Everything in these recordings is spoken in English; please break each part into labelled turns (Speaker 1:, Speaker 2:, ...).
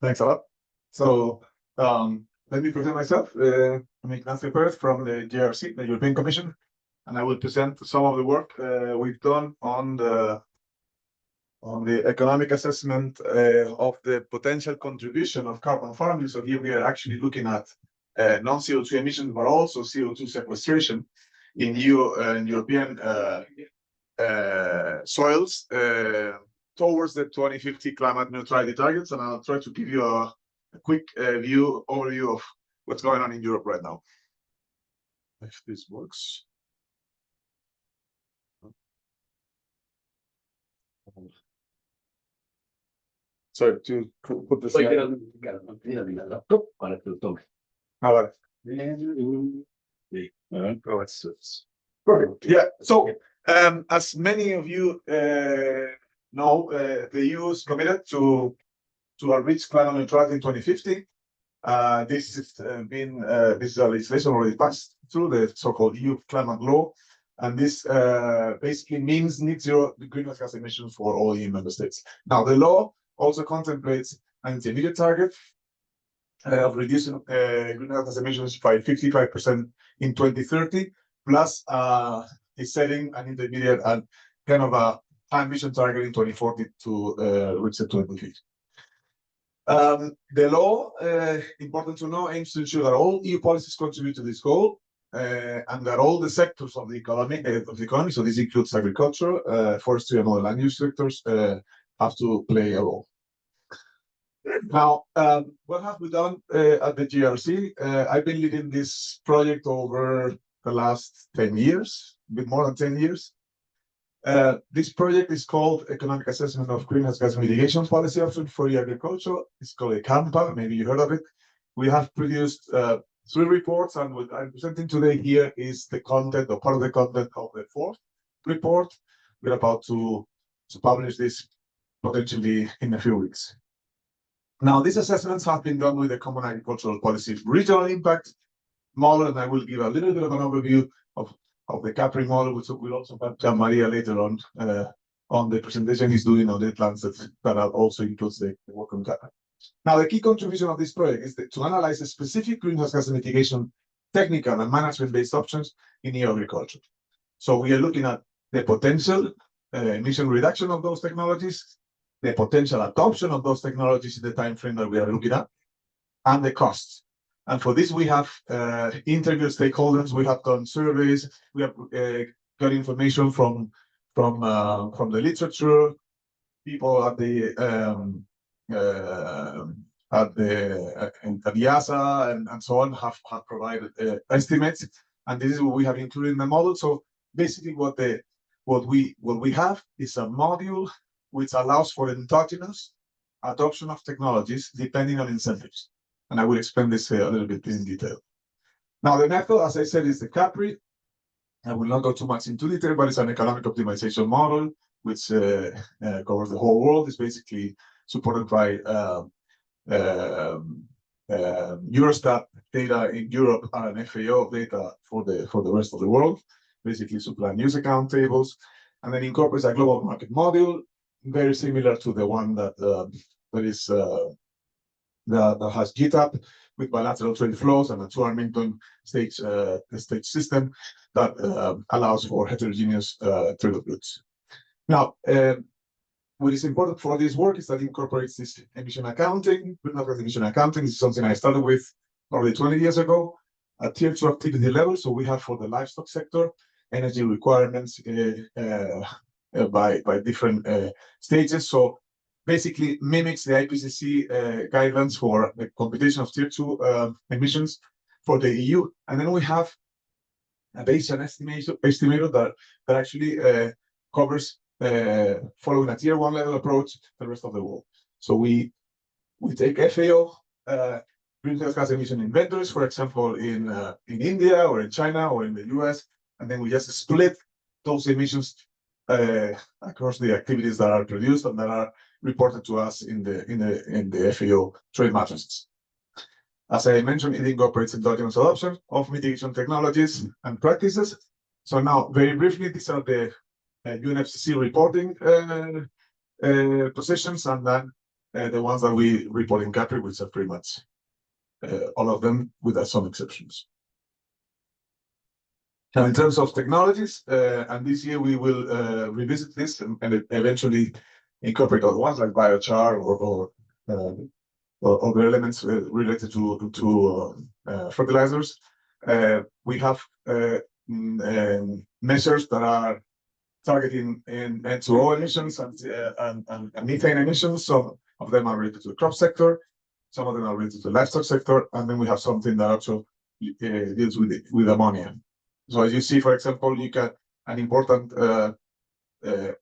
Speaker 1: Thanks a lot. So let me present myself. I'm Ignacio Perez from the JRC, the European Commission, and I will present some of the work we've done on the economic assessment of the potential contribution of carbon farming. So here we are actually looking at non-CO2 emissions, but also CO2 sequestration in European soils towards the 2050 climate neutrality targets, and I'll try to give you a quick overview of what's going on in Europe right now. If this works. Sorry, to put this. Perfect. Yeah. So, as many of you know, the EU is committed to reach climate neutrality in 2050. This is a legislation already passed through the so-called EU climate law, and this basically means net zero greenhouse gas emissions for all EU member states. Now, the law also contemplates an intermediate target of reducing greenhouse gas emissions by 55% in 2030, plus is setting an intermediate and kind of a ambition target in 2040 to reach the 2050. The law, important to know, aims to ensure that all EU policies contribute to this goal, and that all the sectors of the economy, so this includes agriculture, forestry, and other land use sectors, have to play a role. Now, what have we done at the GRC? I've been leading this project over the last 10 years, a bit more than 10 years. This project is called Economic Assessment of Greenhouse Gas Mitigation Policy Options for Agriculture. It's called ECAMPA, maybe you heard of it. We have produced 3 reports, and what I'm presenting today here is the content, or part of the content of the 4th report. We're about to publish this potentially in a few weeks. Now, these assessments have been done with the Common Agricultural Policy Regional Impact Model, and I will give a little bit of an overview of the CAPRI model, which we'll also have Gian Maria later on the presentation he's doing on the plans that also includes the work on CAPRI. Now, the key contribution of this project is to analyze the specific greenhouse gas mitigation technical and management-based options in EU agriculture. So we are looking at the potential emission reduction of those technologies, the potential adoption of those technologies in the time frame that we are looking at, and the costs. And for this, we have interviewed stakeholders, we have done surveys, we have got information from the literature, people at the IASA and so on have provided estimates, and this is what we have included in the model. So basically, what we have is a module which allows for endogenous adoption of technologies depending on incentives. And I will explain this a little bit in detail. Now, the method, as I said, is the CAPRI. I will not go too much into detail, but it's an economic optimization model which covers the whole world. It's basically supported by Eurostat data in Europe and FAO data for the rest of the world, basically supply news account tables, and then incorporates a global market module, very similar to the one that has GTAP with bilateral trade flows and a 2 Armington stage system that allows for heterogeneous trade of goods. Now, what is important for this work is that it incorporates this emission accounting. Emission accounting is something I started with probably 20 years ago at tier 2 activity level. So we have for the livestock sector energy requirements by different stages. So basically mimics the IPCC guidelines for the computation of tier 2 emissions for the EU. And then we have a baseline estimator that actually covers, following a tier 1 level approach, the rest of the world. So we take FAO greenhouse gas emission inventories, for example, in India or in China or in the US, and then we just split those emissions across the activities that are produced and that are reported to us in the FAO trade matrices. As I mentioned, it incorporates endogenous adoption of mitigation technologies and practices. So now, very briefly, these are the UNFCCC reporting positions, and then the ones that we report in Capri, which are pretty much all of them, with some exceptions. Now, in terms of technologies, and this year we will revisit this and eventually incorporate other ones like biochar or other elements related to fertilizers. We have measures that are targeting in N2O emissions and methane emissions. Some of them are related to the crop sector, some of them are related to the livestock sector, and then we have something that also deals with ammonia. So as you see, for example, you get an important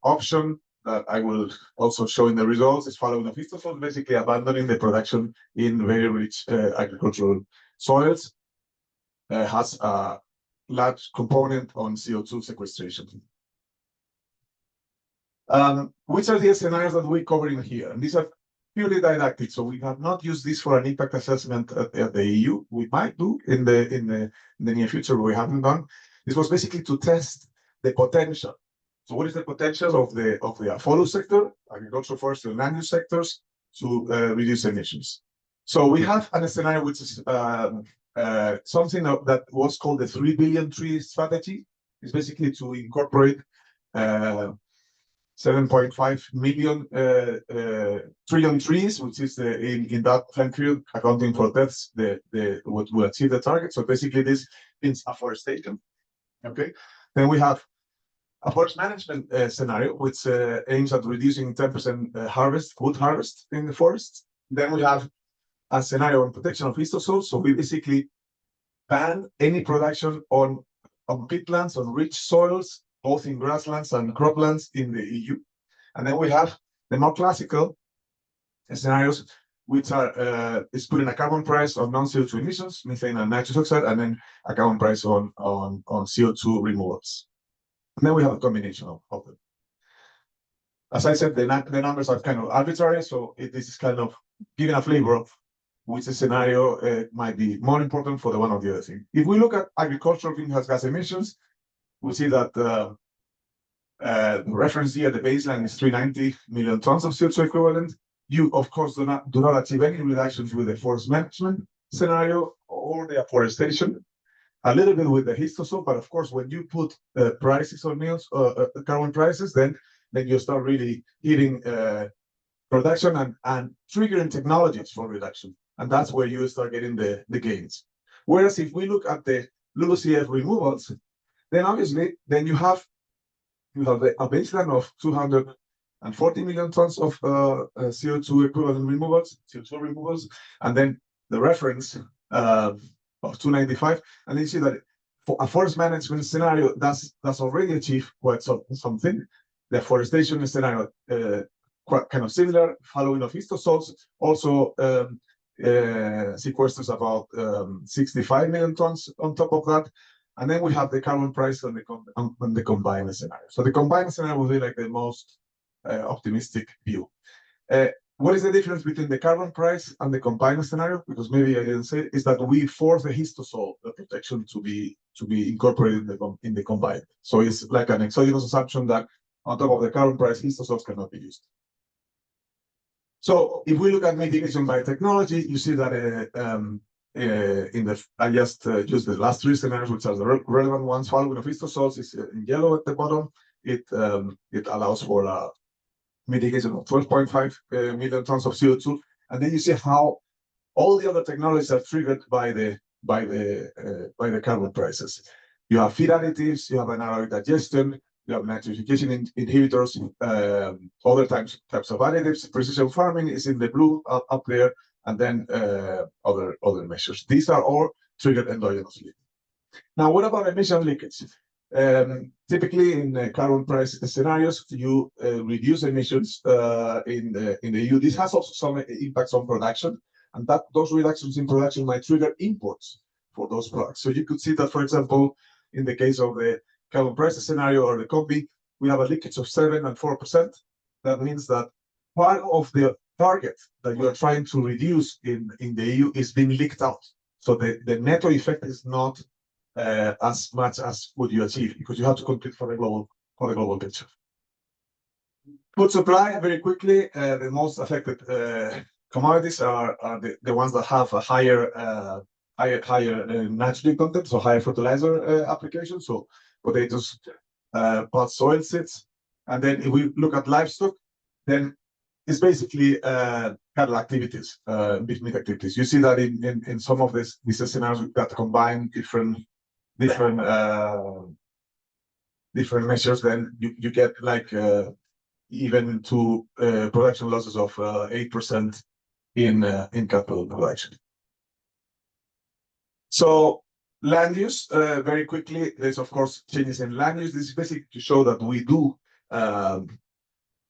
Speaker 1: option that I will also show in the results is following of histosol, basically abandoning the production in very rich agricultural soils. Has a large component on CO2 sequestration. Which are the scenarios that we're covering here? And these are purely didactic, so we have not used this for an impact assessment at the EU. We might do in the near future, but we haven't done. This was basically to test the potential. So what is the potential of the follow sector, agricultural, forestry, and land use sectors to reduce emissions? So we have a scenario which is something that was called the 3 billion tree strategy. It's basically to incorporate 7.5 million trillion trees, which is in that time period accounting for deaths, what will achieve the target. So basically, this means afforestation. Okay, then we have a forest management scenario, which aims at reducing 10% wood harvest in the forests. Then we have a scenario on protection of histosols. So we basically ban any production on peatlands, on rich soils, both in grasslands and croplands in the EU. And then we have the more classical scenarios, which are is putting a carbon price on non-CO2 emissions, methane and nitrous oxide, and then a carbon price on CO2 removals. And then we have a combination of them. As I said, the numbers are kind of arbitrary, so this is kind of giving a flavor of which scenario might be more important for the one or the other thing. If we look at agricultural greenhouse gas emissions, we see that the reference year, the baseline is 390 million tons of CO2 equivalent. You, of course, do not achieve any reductions with the forest management scenario or the afforestation. A little bit with the histosol, but of course, when you put prices on meals, carbon prices, then you start really hitting production and triggering technologies for reduction, and that's where you start getting the gains. Whereas if we look at the LULUCF removals, then obviously you have a baseline of 240 million tons of CO2 equivalent removals, CO2 removals, and then the reference of 295, and you see that for a forest management scenario, that's already achieved quite something. The afforestation scenario, quite kind of similar, following of histosols, also sequesters about 65 million tons on top of that. And then we have the carbon price on the combined scenario. So the combined scenario will be like the most optimistic view. What is the difference between the carbon price and the combined scenario? Because maybe I didn't say, is that we force the histosol protection to be incorporated in the combined. So it's like an exogenous assumption that on top of the carbon price, histosols cannot be used. So if we look at mitigation by technology, you see that I just used the last three scenarios, which are the relevant ones. Following of histosols is in yellow at the bottom. It allows for a mitigation of 12.5 million tons of CO2, and then you see how all the other technologies are triggered by the carbon prices. You have feed additives, you have anaerobic digestion, you have nitrification inhibitors, other types of additives. Precision farming is in the blue up there, and then other measures. These are all triggered endogenously. Now, what about emission leakage? Typically, in carbon price scenarios, you reduce emissions in the EU. This has also some impacts on production, and those reductions in production might trigger imports for those products. So you could see that, for example, in the case of the carbon price scenario or the COPI, we have a leakage of 7% and 4%. That means that part of the target that you are trying to reduce in the EU is being leaked out. So the netto effect is not as much as what you achieve, because you have to compete for the global picture. Food supply, very quickly, the most affected commodities are the ones that have a higher nitrogen content, so higher fertilizer application, so potatoes, pods, soil seeds. And then if we look at livestock, then it's basically cattle activities, beef meat activities. You see that in some of these scenarios that combine different measures, then you get like even to production losses of 8% in capital production. So land use, very quickly, there's of course changes in land use. This is basically to show that we do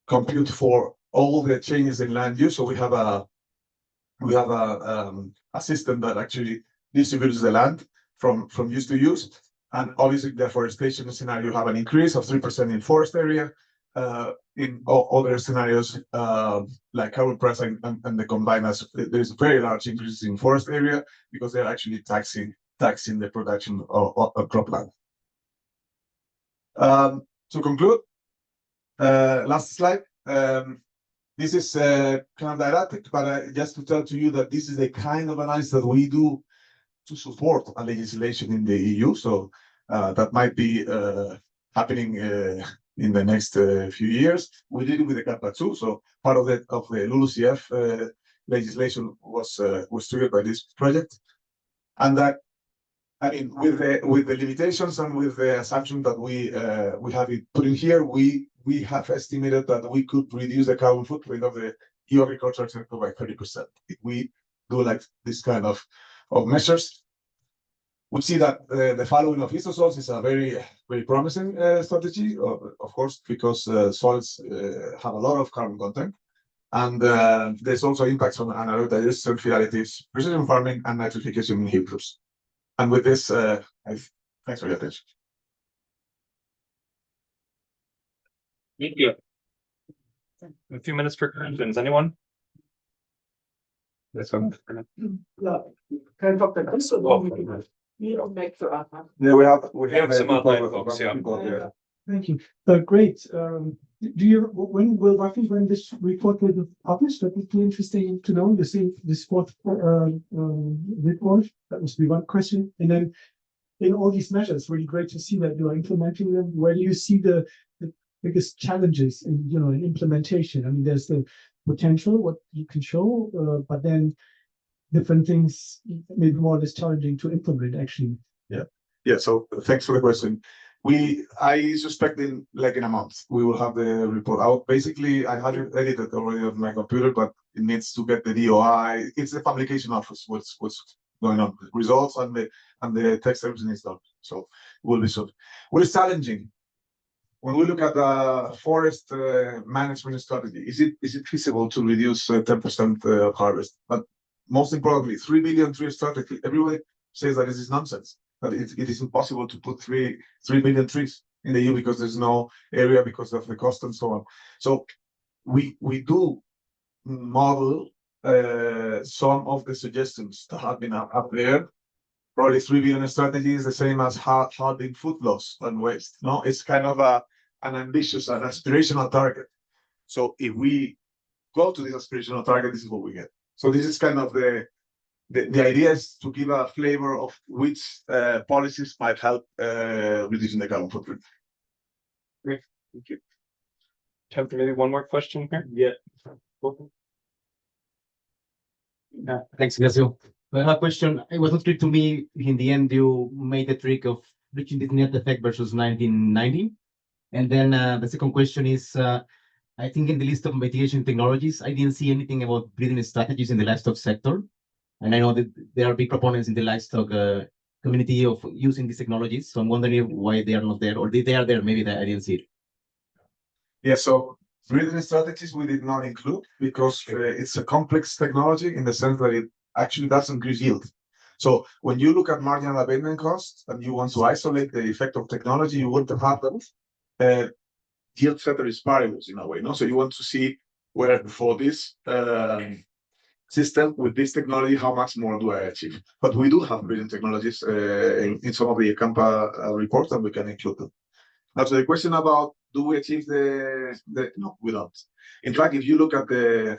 Speaker 1: compute for all the changes in land use. So we have a system that actually distributes the land from use to use. And obviously, deforestation scenario, you have an increase of 3% in forest area. In other scenarios, like carbon price and the combined, there's very large increases in forest area because they're actually taxing the production of cropland. To conclude, last slide. This is kind of didactic, but just to tell to you that this is the kind of analysis that we do to support a legislation in the EU. So that might be happening in the next few years. We did it with the CAPA 2. So part of the LULUCF legislation was triggered by this project, and that, I mean, with the limitations and with the assumption that we have it put in here, we have estimated that we could reduce the carbon footprint of the EU agricultural sector by 30% if we do like this kind of measures. We see that the following of isosols is a very promising strategy, of course, because soils have a lot of carbon content, and there's also impacts on anaerobic digestion, phytalities, precision farming, and nitrification inhibitors. And with this, thanks for your attention.
Speaker 2: Thank you. A few minutes for questions. Anyone? This one.
Speaker 3: Yeah, can I talk like this or we don't make the
Speaker 1: Yeah, we have
Speaker 2: some online folks, yeah.
Speaker 3: Thank you. Great. Do you when this report will be published? That would be interesting to know. You see this fourth report. That must be one question. And then in all these measures, really great to see that you are implementing them. Where do you see the biggest challenges in in implementation? I mean, there's the potential, what you can show, but then different things maybe more or less challenging to implement actually.
Speaker 1: Yeah. So thanks for the question. I suspect in a month we will have the report out. Basically, I had it edited already on my computer, but it needs to get the DOI. It's the publication office. What's going on? Results and the text, everything is done. So it will be soon. What is challenging? When we look at the forest management strategy, is it feasible to reduce 10% of harvest? But most importantly, 3 billion tree strategy. Everybody says that this is nonsense. That it is impossible to put 3 billion trees in the EU because there's no area because of the cost and so on. So we do model some of the suggestions that have been up there. Probably 3 billion strategy is the same as halving food loss and waste. No, it's kind of an ambitious and aspirational target. So if we go to this aspirational target, this is what we get. So this is kind of the idea is to give a flavor of which policies might help reducing the carbon footprint.
Speaker 2: Great, thank you. Time for maybe one more question here.
Speaker 4: Yeah. Thanks, Ignacio. I have a question. It was not clear to me in the end you made the trick of reaching this net effect versus 1990. And then the second question is, I think in the list of mitigation technologies, I didn't see anything about breeding strategies in the livestock sector. And I know that there are big proponents in the livestock community of using these technologies. So I'm wondering why they are not there, or they are there, maybe I didn't see it.
Speaker 1: Yeah, so breeding strategies we did not include because it's a complex technology in the sense that it actually doesn't increase yield. So when you look at marginal abatement costs and you want to isolate the effect of technology, you want to have them yield ceteris paribus in a way. No, so you want to see where for this system with this technology, how much more do I achieve? But we do have breeding technologies in some of the CAMPA reports, and we can include them. Now, to the question about do we achieve the no, we don't. In fact, if you look at the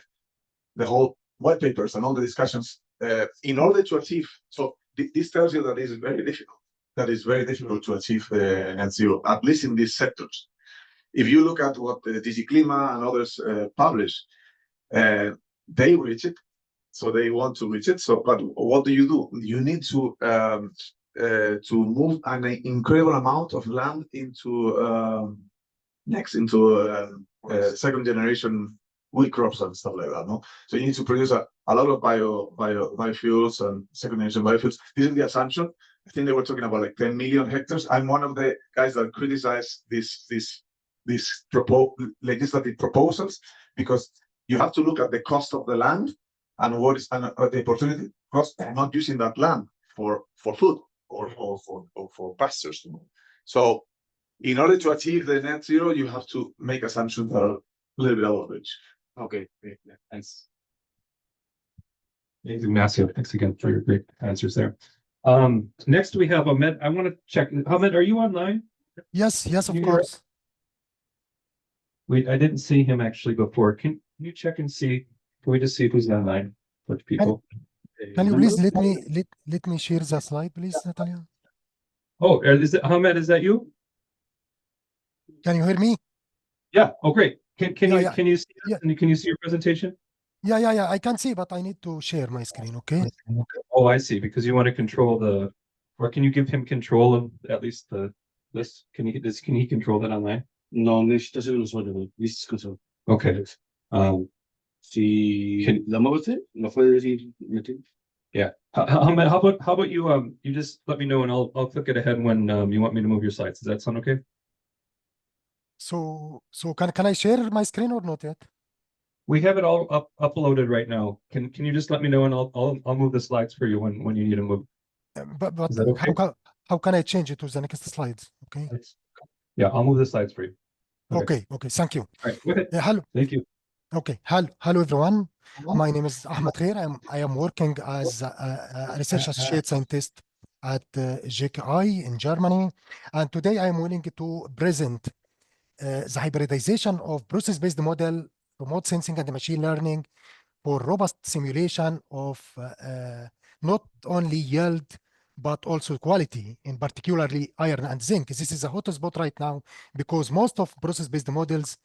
Speaker 1: whole white papers and all the discussions, in order to achieve, so this tells you that it is very difficult. That is very difficult to achieve net zero, at least in these sectors. If you look at what DG Klima and others publish, they reach it, so they want to reach it. So, but what do? You need to move an incredible amount of land into second generation wheat crops and stuff like that. No, so you need to produce a lot of biofuels and second generation biofuels. This is the assumption. I think they were talking about like 10 million hectares. I'm one of the guys that criticize these legislative proposals, because you have to look at the cost of the land and what is the opportunity cost of not using that land for food or for pastures. So in order to achieve the net zero, you have to make assumptions that are a little bit out of reach.
Speaker 2: Okay, great. Yeah, thanks. Ignacio, thanks again for your great answers there. Next we have Ahmed. I want to check. Ahmed, are you online?
Speaker 5: Yes, of
Speaker 2: Can you hear
Speaker 5: course.
Speaker 2: I didn't see him actually before. Can you check and see? Can we just see who's online? Which people?
Speaker 5: Can you please let me share the slide, please, Natalia?
Speaker 2: Oh, is it Ahmed? Is that you?
Speaker 5: Can you hear me?
Speaker 2: Yeah. Oh, great. Can you see us?
Speaker 5: Yeah.
Speaker 2: And can you see your presentation?
Speaker 5: Yeah. I can see, but I need to share my screen. Okay.
Speaker 2: Oh, I see. Because you want to control or can you give him control of at least the list? Can he control that online?
Speaker 6: No, necesita hacer un usuario, listo, control.
Speaker 2: Okay.
Speaker 6: Si
Speaker 2: Can-
Speaker 6: la mueve, ¿no puede decir meter?
Speaker 2: Yeah. Ahmed, how about you? You just let me know and I'll click it ahead when you want me to move your slides. Does that sound okay?
Speaker 5: So can I share my screen or not yet?
Speaker 2: We have it all uploaded right now. Can you just let me know and I'll move the slides for you when you need to move.
Speaker 5: But
Speaker 2: Is that okay?
Speaker 5: how can I change it to the next slides? Okay.
Speaker 2: Yeah, I'll move the slides for you.
Speaker 5: Okay. Thank you.
Speaker 2: All right. Go ahead.
Speaker 5: Hello.
Speaker 2: Thank you.
Speaker 5: Okay. Hello everyone. My name is Ahmed Khair. I am working as a research associate scientist at JKI in Germany, and today I am willing to present the hybridization of process-based model, remote sensing, and machine learning for robust simulation of not only yield but also quality, in particularly iron and zinc. This is a hot spot right now because most of process-based models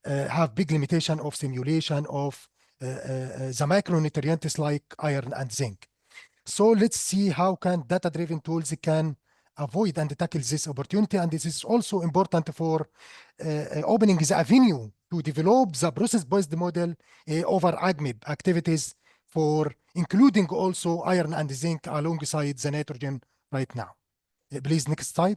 Speaker 5: have big limitation of simulation of the micronutrients like iron and zinc. So let's see how can data-driven tools can avoid and tackle this opportunity. And this is also important for opening the avenue to develop the process-based model over AgMIP activities for including also iron and zinc alongside the nitrogen right now. Please, next slide.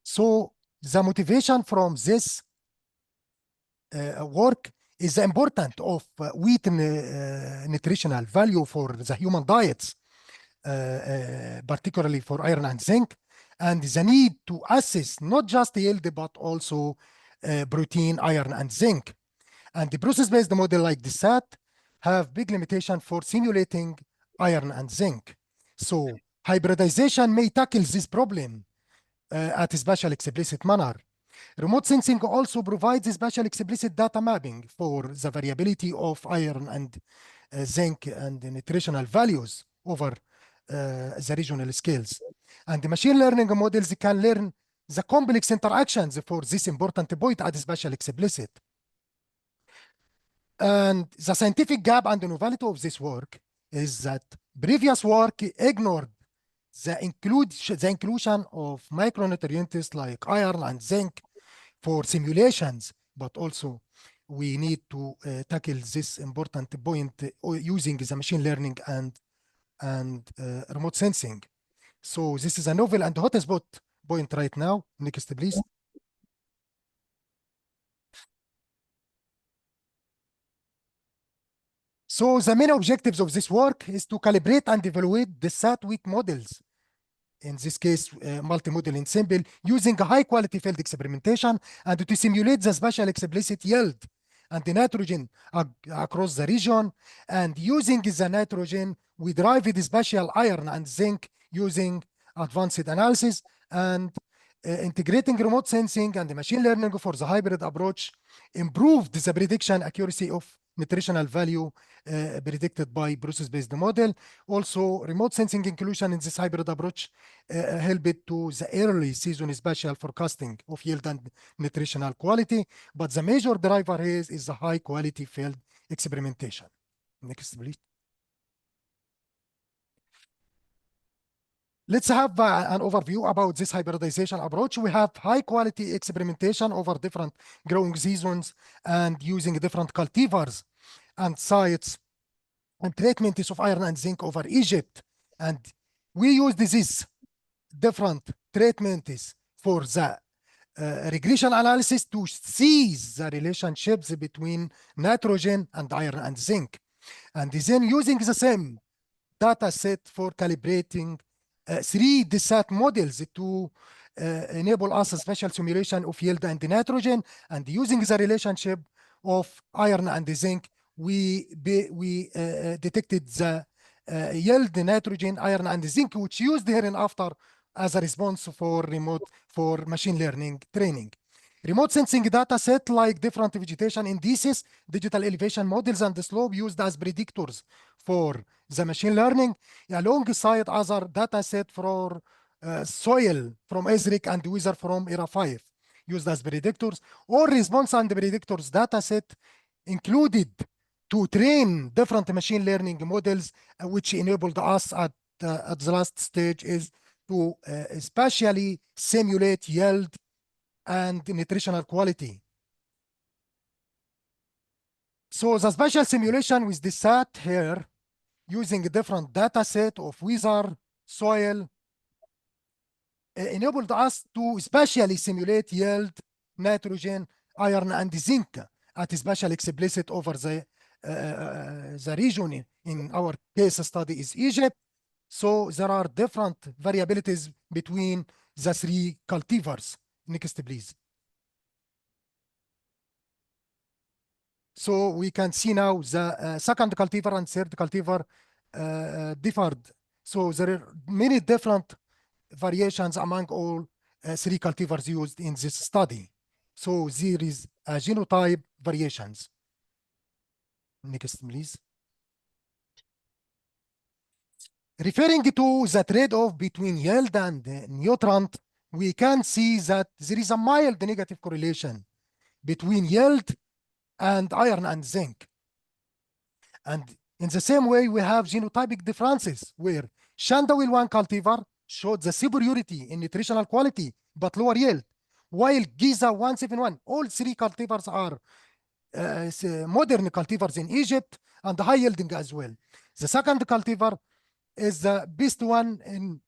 Speaker 5: So the motivation from this work is the importance of wheat nutritional value for the human diets, particularly for iron and zinc, and the need to assess not just yield but also protein, iron, and zinc. And the process-based model like the SAT have big limitation for simulating iron and zinc. So hybridization may tackle this problem at a spatial explicit manner. Remote sensing also provides a spatial explicit data mapping for the variability of iron and zinc and the nutritional values over the regional scales. And the machine learning models can learn the complex interactions for this important point at spatial explicit. And the scientific gap and the novelty of this work is that previous work ignored the inclusion of micronutrients like iron and zinc for simulations, but also we need to tackle this important point using the machine learning and remote sensing. So this is a novel and hotspot point right now. Next, please. So the main objectives of this work is to calibrate and evaluate the SAT-weak models, in this case, multi-model ensemble, using a high-quality field experimentation and to simulate the spatial explicit yield and the nitrogen across the region. And using the nitrogen, we derived the spatial iron and zinc using advanced analysis, and integrating remote sensing and the machine learning for the hybrid approach improved the prediction accuracy of nutritional value predicted by process-based model. Also, remote sensing inclusion in this hybrid approach helped to the early season spatial forecasting of yield and nutritional quality. But the major driver here is the high quality field experimentation. Next, please. Let's have an overview about this hybridization approach. We have high quality experimentation over different growing seasons and using different cultivars and sites and treatments of iron and zinc over Egypt. And we use these different treatments for the regression analysis to see the relationships between nitrogen and iron and zinc. And then using the same data set for calibrating 3D SAT models to enable us a special simulation of yield and nitrogen, and using the relationship of iron and zinc, we detected the yield, nitrogen, iron, and zinc, which used hereinafter as a response for machine learning training. Remote sensing data set like different vegetation indices, digital elevation models, and the slope used as predictors for the machine learning, alongside other data set for soil from ESRIC and weather from ERA 5 used as predictors, or response and predictors data set included to train different machine learning models, which enabled us at the last stage is to spatially simulate yield and nutritional quality. So the spatial simulation with the SAT here, using a different data set of weather, soil, enabled us to spatially simulate yield, nitrogen, iron, and zinc at a spatial explicit over the region. In our case study is Egypt. So there are different variabilities between the 3 cultivars. Next, please. So we can see now the second cultivar and third cultivar differed. So there are many different variations among all 3 cultivars used in this study. So there is genotype variations. Next, please. Referring to the trade-off between yield and nutrient, we can see that there is a mild negative correlation between yield and iron and zinc. And in the same way, we have genotypic differences where Shandawil 1 cultivar showed the superiority in nutritional quality, but lower yield, while Giza 171, all 3 cultivars are modern cultivars in Egypt and high yielding as well. The second cultivar is the best one in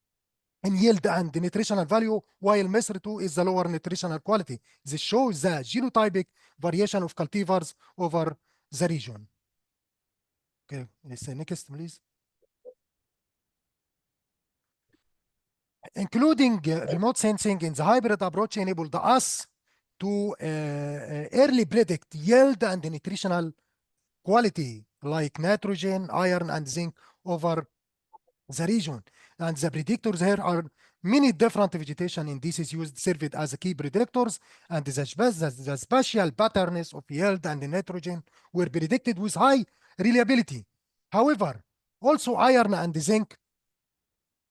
Speaker 5: yield and the nutritional value, while Misr 2 is the lower nutritional quality. This shows the genotypic variation of cultivars over the region. Okay, let's say next, please. Including remote sensing in the hybrid approach enabled us to early predict yield and the nutritional quality like nitrogen, iron, and zinc over the region. And the predictors here are many different vegetation indices used served as key predictors, and the spatial patterns of yield and the nitrogen were predicted with high reliability. However, also iron and zinc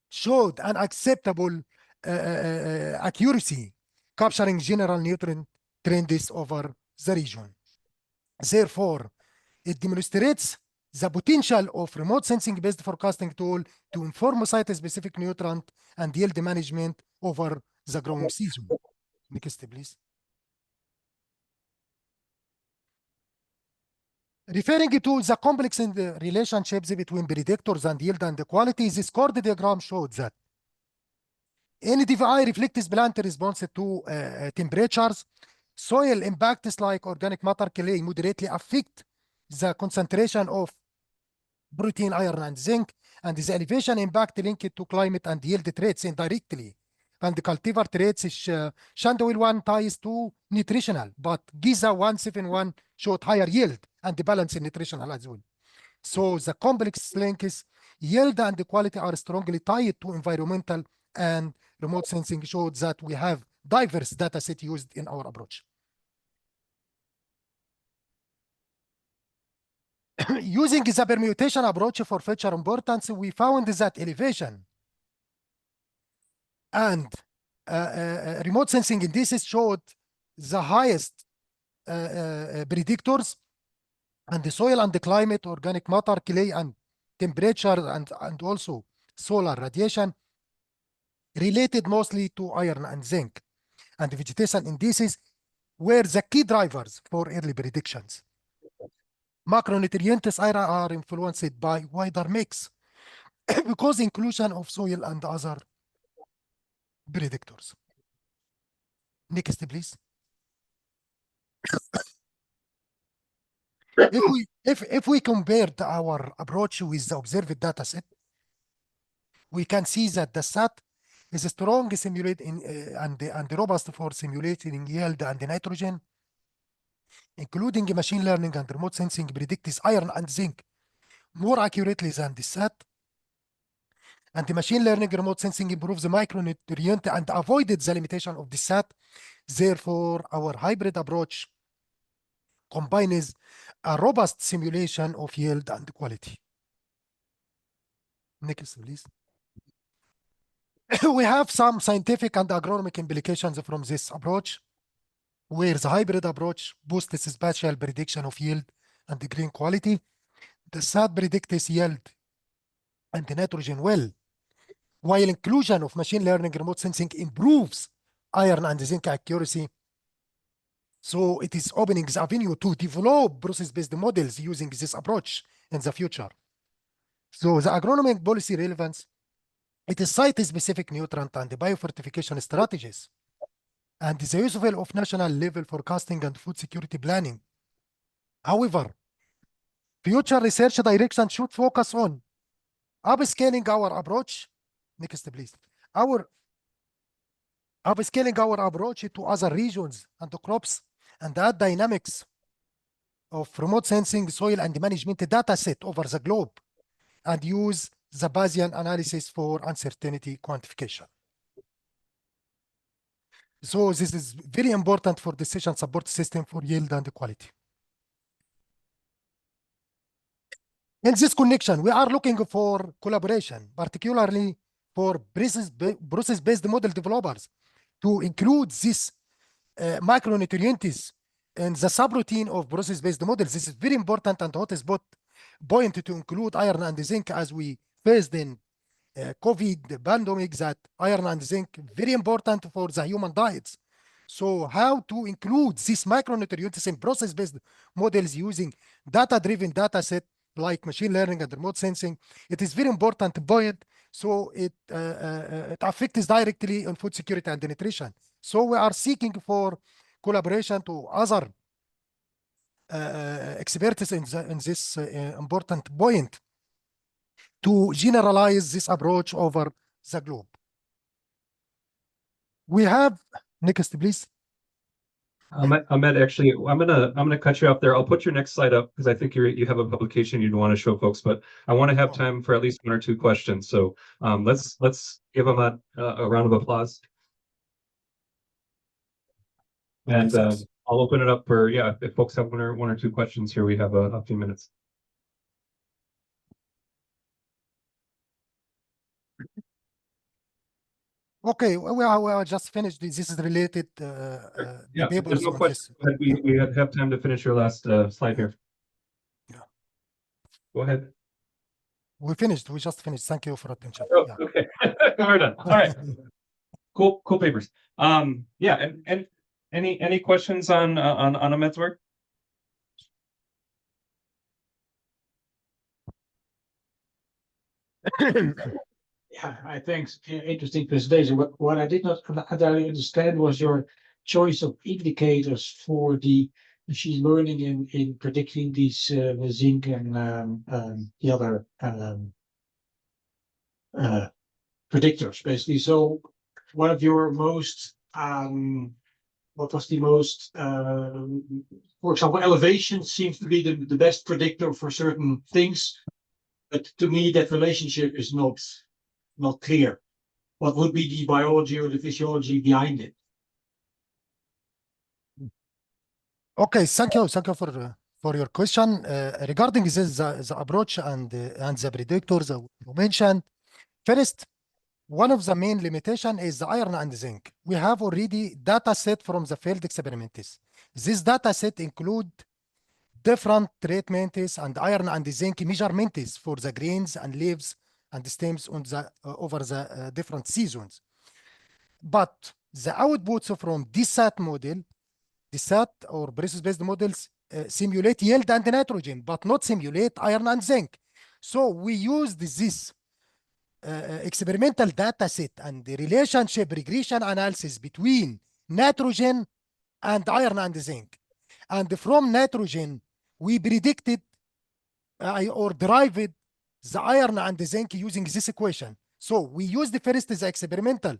Speaker 5: showed an acceptable accuracy, capturing general nutrient trends over the region. Therefore, it demonstrates the potential of remote sensing-based forecasting tool to inform site-specific nutrient and yield management over the growing season. Next, please. Referring to the complex in the relationships between predictors and yield and the quality, this chord diagram showed that NDVI reflects plant response to temperatures. Soil impacts like organic matter, clay moderately affect the concentration of protein, iron, and zinc, and the elevation impact linked to climate and yield traits indirectly. and the cultivar traits is Shandwell 1 ties to nutritional, but Giza 171 showed higher yield and the balance in nutritional as well. So the complex links, yield and the quality are strongly tied to environmental and remote sensing showed that we have diverse data set used in our approach. Using the permutation approach for feature importance, we found that elevation and remote sensing indices showed the highest predictors, and the soil and the climate, organic matter, clay, and temperature, and also solar radiation related mostly to iron and zinc. And vegetation indices were the key drivers for early predictions. Macronutrients are influenced by wider mix because inclusion of soil and other predictors. Next, please. If we compared our approach with the observed data set, we can see that the SAT is strong simulating and robust for simulating yield and nitrogen, including machine learning and remote sensing predicts iron and zinc more accurately than the SAT. And the machine learning remote sensing improves the micronutrient and avoided the limitation of the SAT. Therefore, our hybrid approach combines a robust simulation of yield and quality. Next, please. We have some scientific and agronomic implications from this approach, where the hybrid approach boosts spatial prediction of yield and the green quality. The SAT predicts yield and the nitrogen well, while inclusion of machine learning remote sensing improves iron and zinc accuracy. So it is opening the avenue to develop process-based models using this approach in the future. So the agronomic policy relevance, it is site-specific nutrient and biofortification strategies, and the use of national level forecasting and food security planning. However, future research direction should focus on upscaling our approach. Next, please. Upscaling our approach to other regions and the crops, and add dynamics of remote sensing, soil, and management data set over the globe, and use the Bayesian analysis for uncertainty quantification. So this is very important for decision support system for yield and quality. In this connection, we are looking for collaboration, particularly for process-based model developers, to include this micronutrients in the subroutine of process-based models. This is very important and hotspot point to include iron and zinc, as we faced in COVID pandemic, that iron and zinc very important for the human diets. So how to include these micronutrients in process-based models using data-driven data set like machine learning and remote sensing? It is very important point. So it affects directly on food security and nutrition. So we are seeking for collaboration to other experts in this important point to generalize this approach over the globe. We have, next, please.
Speaker 2: Ahmed, actually, I'm gonna cut you off there. I'll put your next slide up because I think you have a publication you'd want to show folks, but I want to have time for at least one or two questions. So let's give them a round of applause. And I'll open it up for, yeah, if folks have one or two questions here, we have a few minutes.
Speaker 5: Okay, we are just finished. This is related.
Speaker 2: Yeah, there's no question. We have time to finish your last slide here.
Speaker 5: Yeah.
Speaker 2: Go ahead.
Speaker 5: We finished. We just finished. Thank you for attention.
Speaker 2: Oh,
Speaker 5: yeah.
Speaker 2: okay. We're done. All right. Cool papers. Yeah, and any questions on Ahmed's work?
Speaker 7: Yeah, thanks. Interesting presentation. What I did not entirely understand was your choice of indicators for the machine learning in predicting these zinc and the other predictors, basically. So one of your most what was the most for example, elevation seems to be the best predictor for certain things, but to me that relationship is not clear. What would be the biology or the physiology behind it?
Speaker 5: Okay, thank you for your question. Regarding this, the approach and the predictors you mentioned. First, one of the main limitation is the iron and zinc. We have already data set from the field experiments. This data set include different treatments and iron and zinc measurements for the grains and leaves and stems on the over the different seasons. But the outputs from DSAT model, DSAT or process-based models simulate yield and nitrogen, but not simulate iron and zinc. So we used this experimental data set and the relationship regression analysis between nitrogen and iron and zinc. And from nitrogen, we predicted or derived the iron and the zinc using this equation. So we used the first the experimental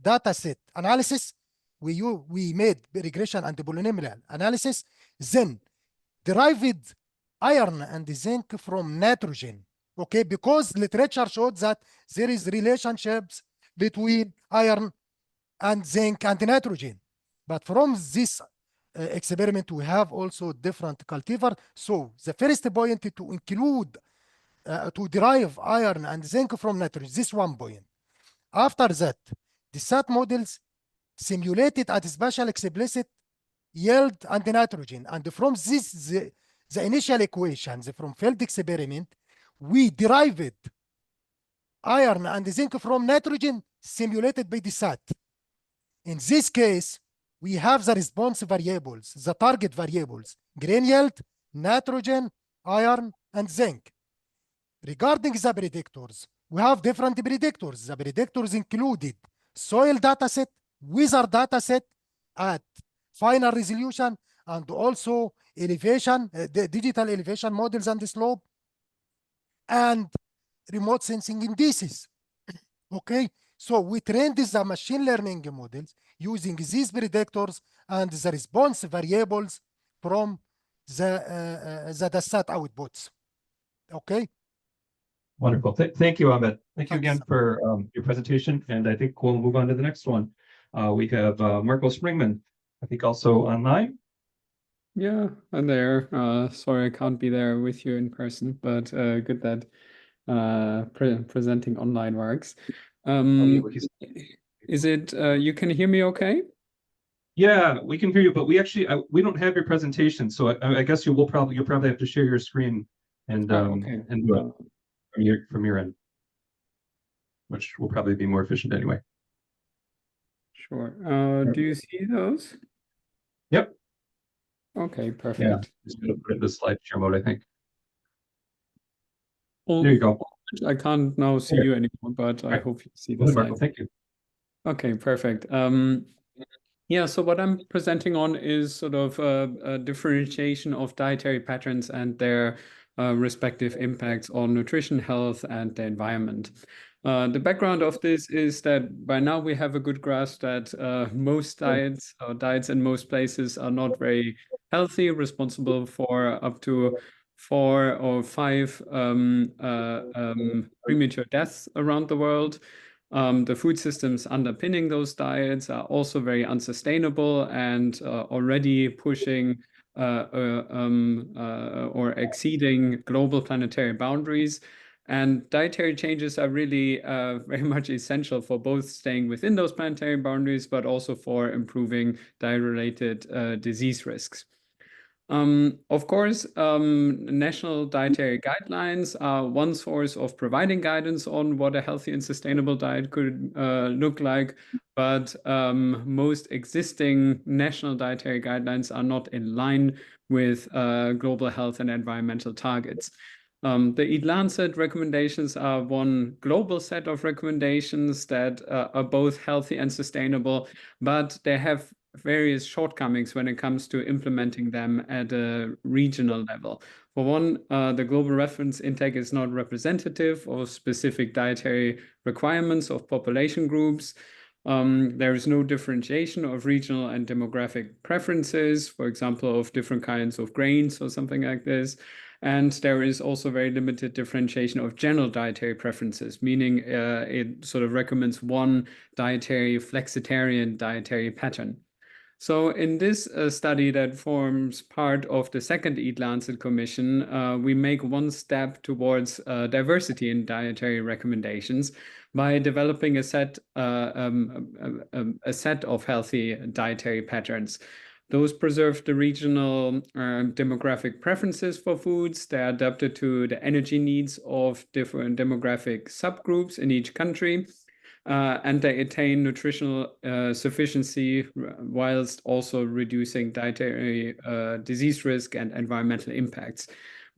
Speaker 5: data set analysis. We made regression and polynomial analysis, then derived iron and the zinc from nitrogen. Okay, because literature showed that there is relationships between iron and zinc and nitrogen. But from this experiment, we have also different cultivar. So the first point to include, to derive iron and zinc from nitrogen, this 1 point. After that, the SAT models simulated at special explicit yield and nitrogen. And from this, the initial equations from field experiment, we derived iron and zinc from nitrogen simulated by the SAT. In this case, we have the response variables, the target variables, grain yield, nitrogen, iron, and zinc. Regarding the predictors, we have different predictors. The predictors included soil dataset, weather dataset at final resolution, and also elevation, the digital elevation models and the slope, and remote sensing indices. Okay, so we trained the machine learning models using these predictors and the response variables from the DataSat outputs. Okay.
Speaker 2: Wonderful. Thank you, Ahmed. Thank you
Speaker 5: Thanks.
Speaker 2: again for your presentation. And I think we'll move on to the next one. We have Marco Springman, I think also online.
Speaker 8: Yeah, I'm there. Sorry I can't be there with you in person, but good that presenting online works. Is it you can hear me okay?
Speaker 2: Yeah, we can hear you, but we actually we don't have your presentation, so I guess you'll probably have to share your screen and
Speaker 8: okay.
Speaker 2: and do it from your end, which will probably be more efficient anyway.
Speaker 8: Sure. Do you see those?
Speaker 2: Yep.
Speaker 8: Okay, perfect.
Speaker 2: Yeah, just gonna put it in the slide share mode, I think.
Speaker 8: Well,
Speaker 2: there you go.
Speaker 8: I can't now see you anymore, but I hope you see the
Speaker 2: Good,
Speaker 8: slides.
Speaker 2: Marco, thank you.
Speaker 8: Okay, perfect. Yeah, so what I'm presenting on is sort of a differentiation of dietary patterns and their respective impacts on nutrition, health, and the environment. The background of this is that by now we have a good grasp that most diets in most places are not very healthy, responsible for up to 4 or 5 premature deaths around the world. The food systems underpinning those diets are also very unsustainable and already pushing or exceeding global planetary boundaries. And dietary changes are really very much essential for both staying within those planetary boundaries, but also for improving diet-related disease risks. Of course, national dietary guidelines are one source of providing guidance on what a healthy and sustainable diet could look like, but most existing national dietary guidelines are not in line with global health and environmental targets. The Eat Lancet recommendations are one global set of recommendations that are both healthy and sustainable, but they have various shortcomings when it comes to implementing them at a regional level. For one, the global reference intake is not representative of specific dietary requirements of population groups. There is no differentiation of regional and demographic preferences, for example, of different kinds of grains or something like this. And there is also very limited differentiation of general dietary preferences, meaning it sort of recommends one dietary flexitarian dietary pattern. So in this study that forms part of the second Eat Lancet Commission, we make one step towards diversity in dietary recommendations by developing a set of healthy dietary patterns. Those preserve the regional demographic preferences for foods. They're adapted to the energy needs of different demographic subgroups in each country. And they attain nutritional sufficiency whilst also reducing dietary disease risk and environmental impacts.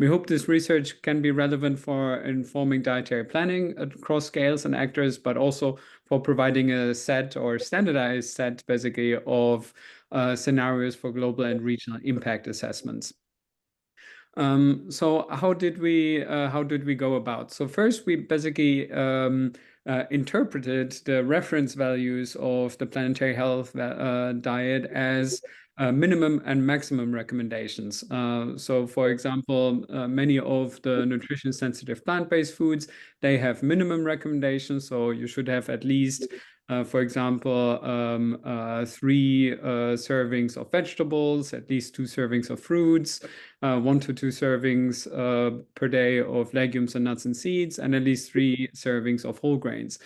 Speaker 8: We hope this research can be relevant for informing dietary planning across scales and actors, but also for providing a set or standardized set, basically, of scenarios for global and regional impact assessments. So how did we go about? So first, we basically interpreted the reference values of the planetary health diet as minimum and maximum recommendations. So for example, many of the nutrition sensitive plant-based foods, they have minimum recommendations. So you should have at least for example, 3 servings of vegetables, at least 2 servings of fruits, 1 to 2 servings per day of legumes and nuts and seeds, and at least 3 servings of whole grains.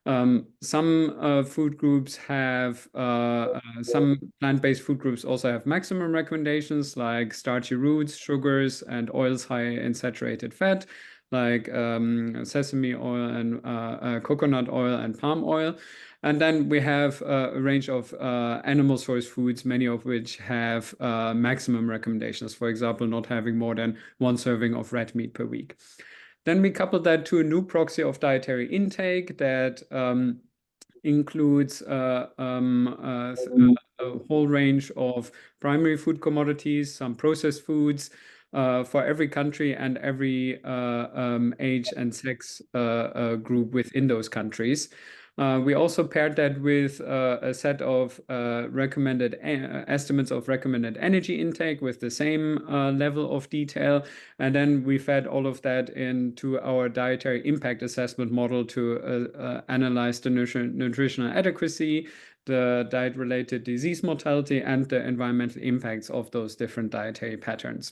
Speaker 8: Some food groups have, some plant-based food groups also have maximum recommendations like starchy roots, sugars, and oils high in saturated fat, like sesame oil and coconut oil and palm oil. And then we have a range of animal source foods, many of which have maximum recommendations, for example, not having more than 1 serving of red meat per week. Then we coupled that to a new proxy of dietary intake that includes a whole range of primary food commodities, some processed foods, for every country and every age and sex group within those countries. We also paired that with a set of recommended estimates of recommended energy intake with the same level of detail. And then we fed all of that into our dietary impact assessment model to analyze the nutritional adequacy, the diet-related disease mortality, and the environmental impacts of those different dietary patterns.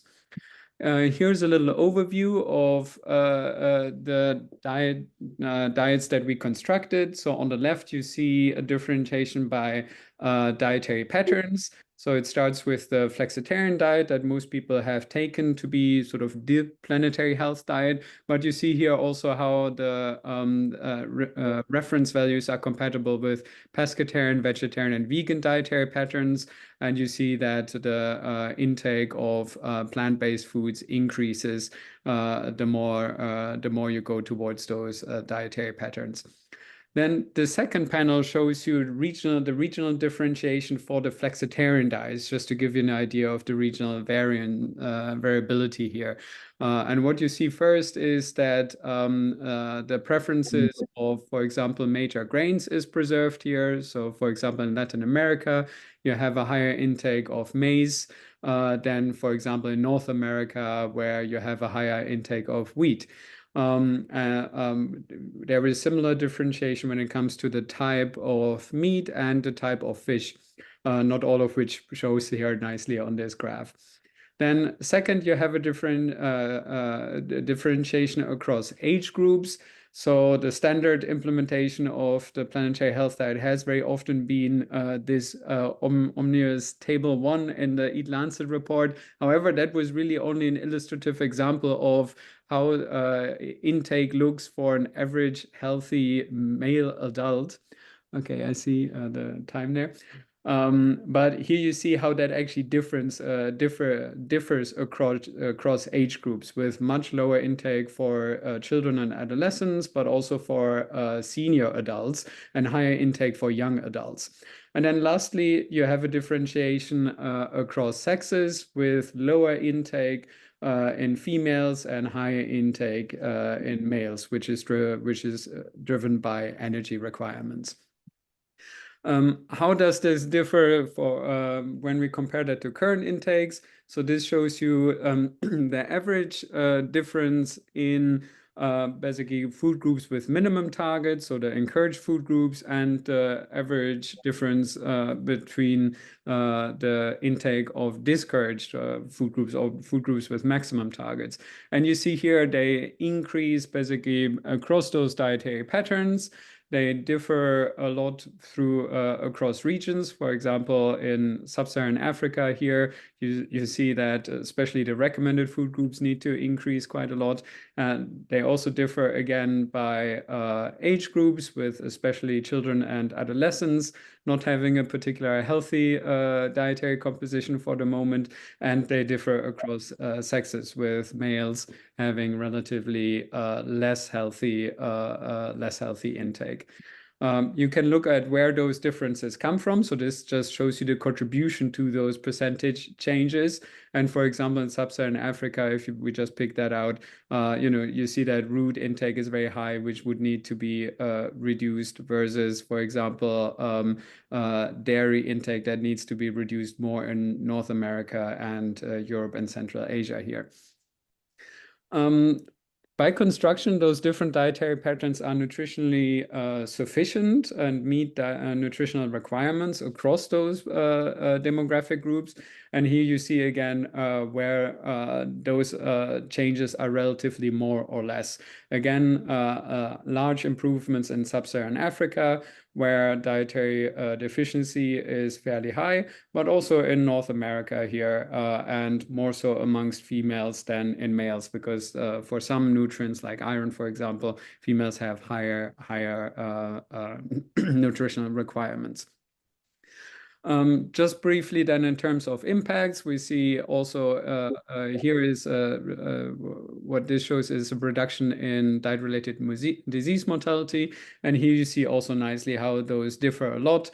Speaker 8: Here's a little overview of the diets that we constructed. So on the left, you see a differentiation by dietary patterns. So it starts with the flexitarian diet that most people have taken to be sort of the planetary health diet. But you see here also how the reference values are compatible with pescatarian, vegetarian, and vegan dietary patterns. And you see that the intake of plant-based foods increases the more you go towards those dietary patterns. Then the second panel shows you the regional differentiation for the flexitarian diets, just to give you an idea of the regional variability here. And what you see first is that the preferences of, for example, major grains is preserved here. So, for example, in Latin America, you have a higher intake of maize than, for example, in North America, where you have a higher intake of wheat. There is similar differentiation when it comes to the type of meat and the type of fish, not all of which shows here nicely on this graph. Then second, you have a different differentiation across age groups. So the standard implementation of the planetary health diet has very often been this omnibus table 1 in the Eat Lancet report. However, that was really only an illustrative example of how intake looks for an average healthy male adult. Okay, I see the time there. But here you see how that actually differs across age groups, with much lower intake for children and adolescents, but also for senior adults, and higher intake for young adults. And then lastly, you have a differentiation across sexes, with lower intake in females and higher intake in males, which is driven by energy requirements. How does this differ for when we compare that to current intakes? So this shows you the average difference in basically food groups with minimum targets, so the encouraged food groups, and the average difference between the intake of discouraged food groups or food groups with maximum targets. And you see here they increase basically across those dietary patterns. They differ a lot through across regions. For example, in sub-Saharan Africa here, you see that especially the recommended food groups need to increase quite a lot. And they also differ again by age groups, with especially children and adolescents not having a particular healthy dietary composition for the moment. And they differ across sexes, with males having relatively less healthy intake. You can look at where those differences come from. So this just shows you the contribution to those percentage changes. And for example, in sub-Saharan Africa, if we just pick that out, you see that root intake is very high, which would need to be reduced, versus, for example, dairy intake that needs to be reduced more in North America and Europe and Central Asia here. By construction, those different dietary patterns are nutritionally sufficient and meet nutritional requirements across those demographic groups. And here you see again where those changes are relatively more or less. Again, large improvements in sub-Saharan Africa, where dietary deficiency is fairly high, but also in North America here, and more so amongst females than in males, because for some nutrients like iron, for example, females have higher nutritional requirements. Just briefly then, in terms of impacts, we see also here is what this shows is a reduction in diet-related disease mortality. And here you see also nicely how those differ a lot.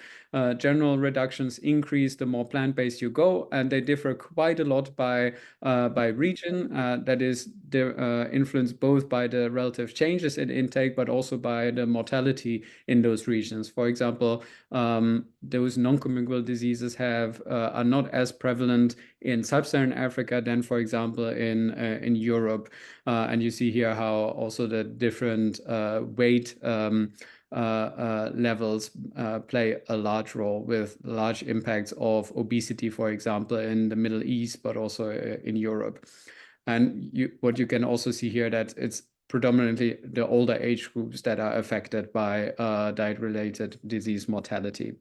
Speaker 8: General reductions increase the more plant-based you go, and they differ quite a lot by region. That is influenced both by the relative changes in intake, but also by the mortality in those regions. For example, those non-communicable diseases are not as prevalent in sub-Saharan Africa than, for example, in Europe. And you see here how also the different weight levels play a large role, with large impacts of obesity, for example, in the Middle East, but also in Europe. And what you can also see here, that it's predominantly the older age groups that are affected by diet-related disease mortality.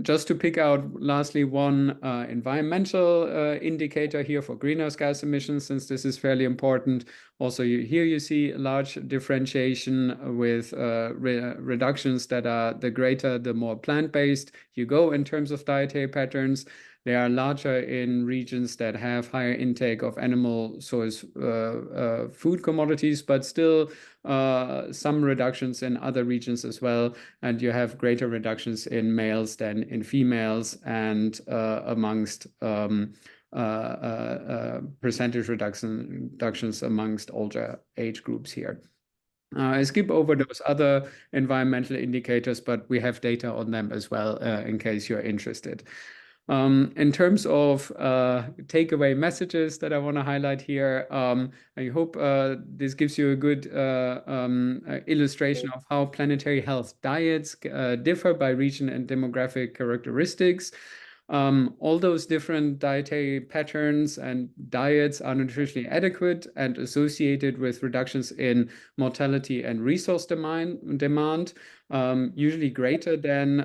Speaker 8: Just to pick out lastly one environmental indicator here for greenhouse gas emissions, since this is fairly important. Also here you see a large differentiation with reductions that are the greater, the more plant-based you go in terms of dietary patterns. They are larger in regions that have higher intake of animal source food commodities, but still some reductions in other regions as well. And you have greater reductions in males than in females, and amongst percentage reductions amongst older age groups here. I skip over those other environmental indicators, but we have data on them as well in case you're interested. In terms of takeaway messages that I want to highlight here, I hope this gives you a good illustration of how planetary health diets differ by region and demographic characteristics. All those different dietary patterns and diets are nutritionally adequate and associated with reductions in mortality and resource demand, usually greater than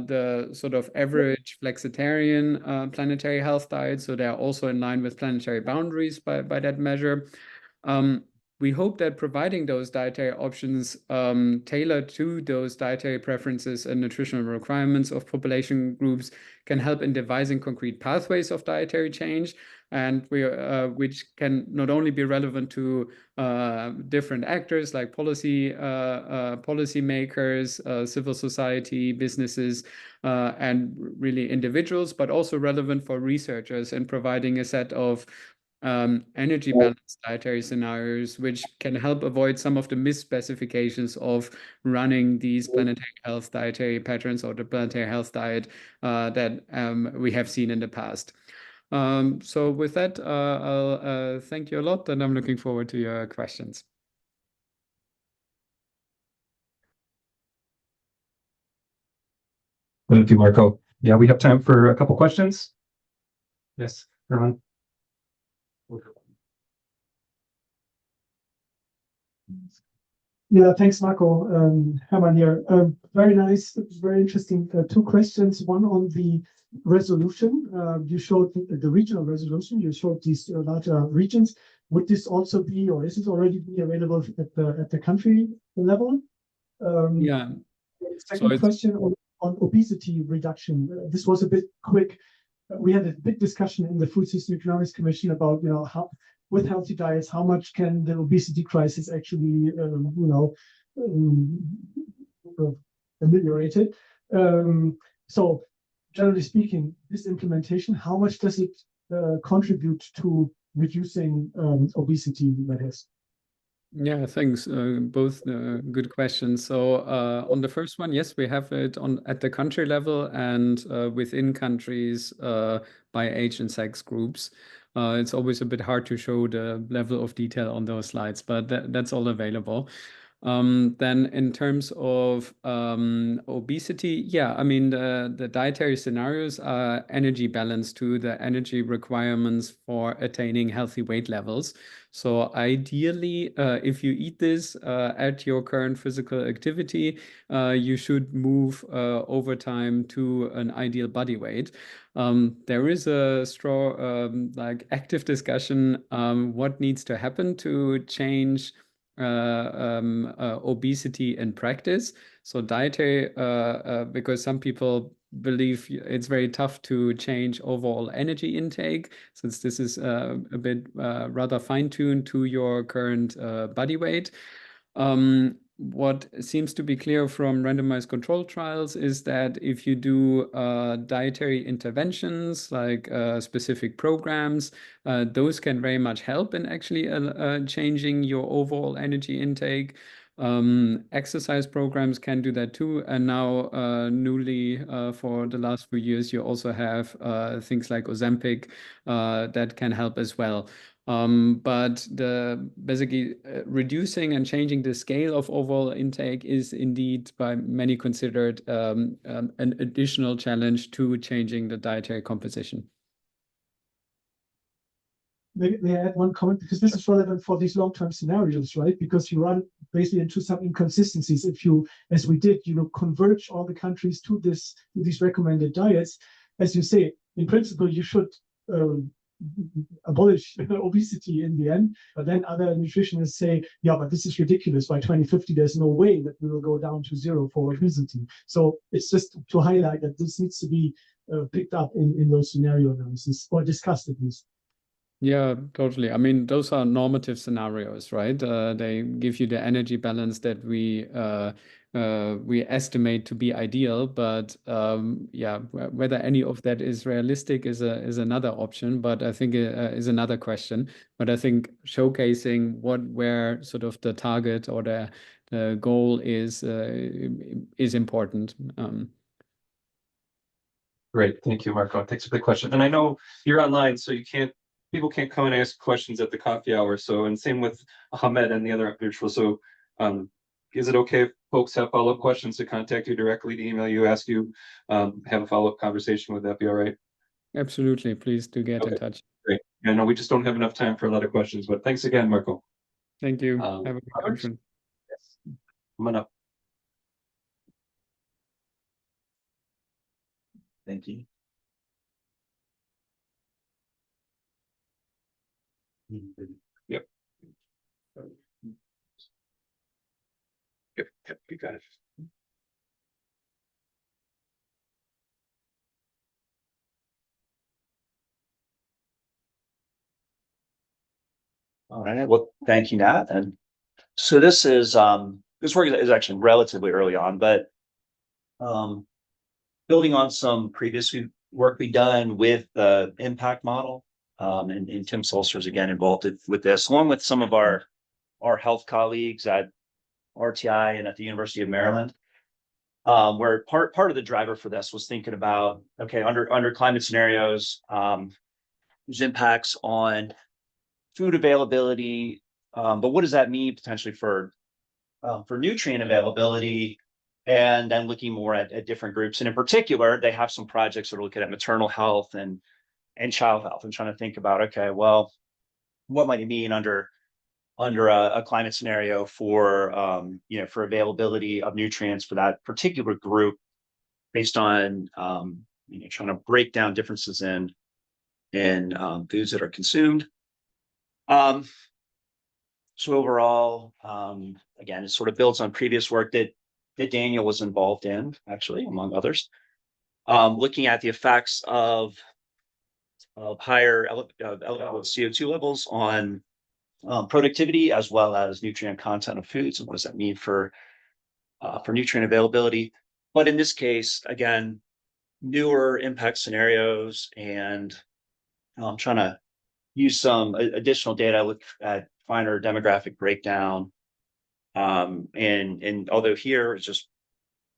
Speaker 8: the sort of average flexitarian planetary health diet. So they're also in line with planetary boundaries by that measure. We hope that providing those dietary options tailored to those dietary preferences and nutritional requirements of population groups can help in devising concrete pathways of dietary change, and which can not only be relevant to different actors like policymakers, civil society, businesses, and really individuals, but also relevant for researchers in providing a set of energy balance dietary scenarios, which can help avoid some of the misspecifications of running these planetary health dietary patterns or the planetary health diet that we have seen in the past. So with that, I'll thank you a lot, and I'm looking forward to your questions.
Speaker 2: Thank you, Marco. Yeah, we have time for a couple questions. Yes, Herman.
Speaker 3: Yeah, thanks, Marco. Herman here. Very nice, very interesting. Two questions. One on the resolution. You showed the regional resolution. You showed these larger regions. Would this also be, or is it already be available at the country level?
Speaker 8: Yeah.
Speaker 3: Second question on obesity reduction. This was a bit quick. We had a big discussion in the Food System Economics Commission about, how with healthy diets, how much can the obesity crisis actually, ameliorated. So generally speaking, this implementation, how much does it contribute to reducing obesity, that is?
Speaker 8: Yeah, thanks. Both good questions. So on the first one, yes, we have it at the country level and within countries by age and sex groups. It's always a bit hard to show the level of detail on those slides, but that's all available. Then in terms of obesity, yeah, I mean, the dietary scenarios are energy balanced to the energy requirements for attaining healthy weight levels. So ideally, if you eat this at your current physical activity, you should move over time to an ideal body weight. There is a strong, active discussion what needs to happen to change obesity in practice. So dietary, because some people believe it's very tough to change overall energy intake, since this is a bit rather fine-tuned to your current body weight. What seems to be clear from randomized control trials is that if you do dietary interventions like specific programs, those can very much help in actually changing your overall energy intake. Exercise programs can do that too. And now newly for the last few years, you also have things like Ozempic that can help as well. But basically reducing and changing the scale of overall intake is indeed by many considered an additional challenge to changing the dietary composition.
Speaker 3: May I add one comment? Because this is relevant for these long-term scenarios, right? Because you run basically into some inconsistencies. If you, as we did, converge all the countries to these recommended diets, as you say, in principle, you should abolish obesity in the end, but then other nutritionists say, yeah, but this is ridiculous. By 2050, there's no way that we will go down to zero for obesity. So it's just to highlight that this needs to be picked up in those scenario analysis, or discussed at least.
Speaker 8: Yeah, totally. I mean, those are normative scenarios, right? They give you the energy balance that we estimate to be ideal, but yeah, whether any of that is realistic is another option. But I think is another question. But I think showcasing where sort of the target or the goal is important.
Speaker 2: Great, thank you, Marco. Thanks for the question. And I know you're online, so people can't come and ask questions at the coffee hour. So, and same with Ahmed and the other virtual. So, is it okay if folks have follow-up questions to contact you directly, to email you, ask you, have a follow-up conversation? Would that be all right?
Speaker 8: Absolutely. Please do get in touch.
Speaker 2: Great. I know we just don't have enough time for a lot of questions, but thanks again, Marco.
Speaker 8: Thank you. Have a good conference.
Speaker 2: Yes. Come on up.
Speaker 9: Thank you.
Speaker 2: Yep. Yep, you got it.
Speaker 9: All right. Well, thank you, Nat. And so this work is actually relatively early on, but building on some previous work we've done with the impact model and Tim Sulzer is again involved with this, along with some of our health colleagues at RTI and at the University of Maryland. Where part of the driver for this was thinking about, okay, under climate scenarios, there's impacts on food availability, but what does that mean potentially for nutrient availability? And then looking more at different groups, and in particular, they have some projects that are looking at maternal health and child health, and trying to think about, okay, well, what might it mean under a climate scenario for for availability of nutrients for that particular group, based on trying to break down differences in foods that are consumed. So overall, again, it sort of builds on previous work that Daniel was involved in, actually, among others, looking at the effects of higher CO2 levels on productivity, as well as nutrient content of foods, and what does that mean for nutrient availability. But in this case, again, newer impact scenarios, and trying to use some additional data, look at finer demographic breakdown. And although here it's just,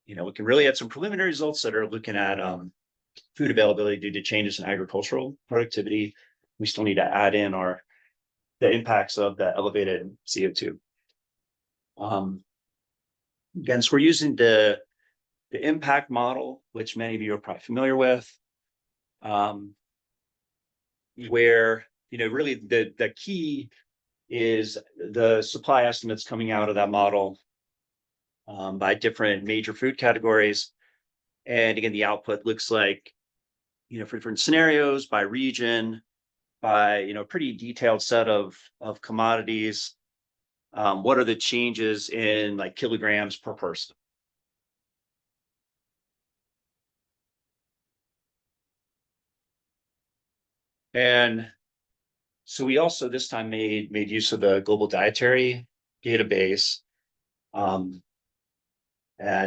Speaker 9: we can really add some preliminary results that are looking at food availability due to changes in agricultural productivity, we still need to add in the impacts of the elevated CO2. Again, so we're using the impact model, which many of you are probably familiar with, where really the key is the supply estimates coming out of that model by different major food categories. And again, the output looks like, for different scenarios, by region, by pretty detailed set of commodities. What are the changes in like kilograms per person? And so we also this time made use of the global dietary database. And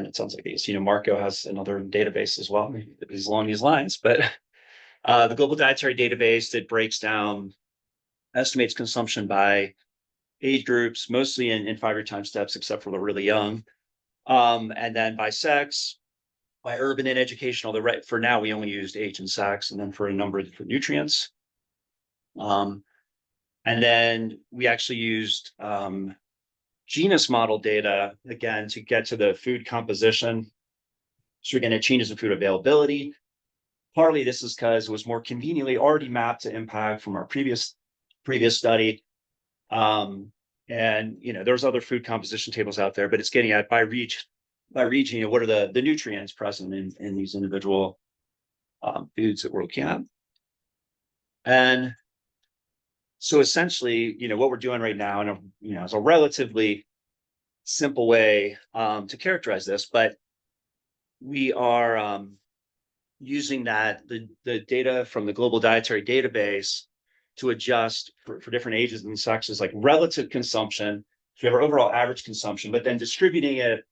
Speaker 9: it sounds like these, Marco has another database as well, maybe along these lines, but the global dietary database that breaks down, estimates consumption by age groups, mostly in 5-year time steps, except for the really young. And then by sex, by urban and educational, for now, we only used age and sex, and then for a number of different nutrients. And then we actually used genus model data, again, to get to the food composition. So we're going to changes in food availability. Partly this is because it was more conveniently already mapped to impact from our previous study. And there's other food composition tables out there, but it's getting at by region, what are the nutrients present in these individual foods that we're looking at. And so essentially, what we're doing right now, and is a relatively simple way to characterize this, but we are using the data from the global dietary database to adjust for different ages and sexes, like relative consumption. So we have our overall average consumption, but then distributing it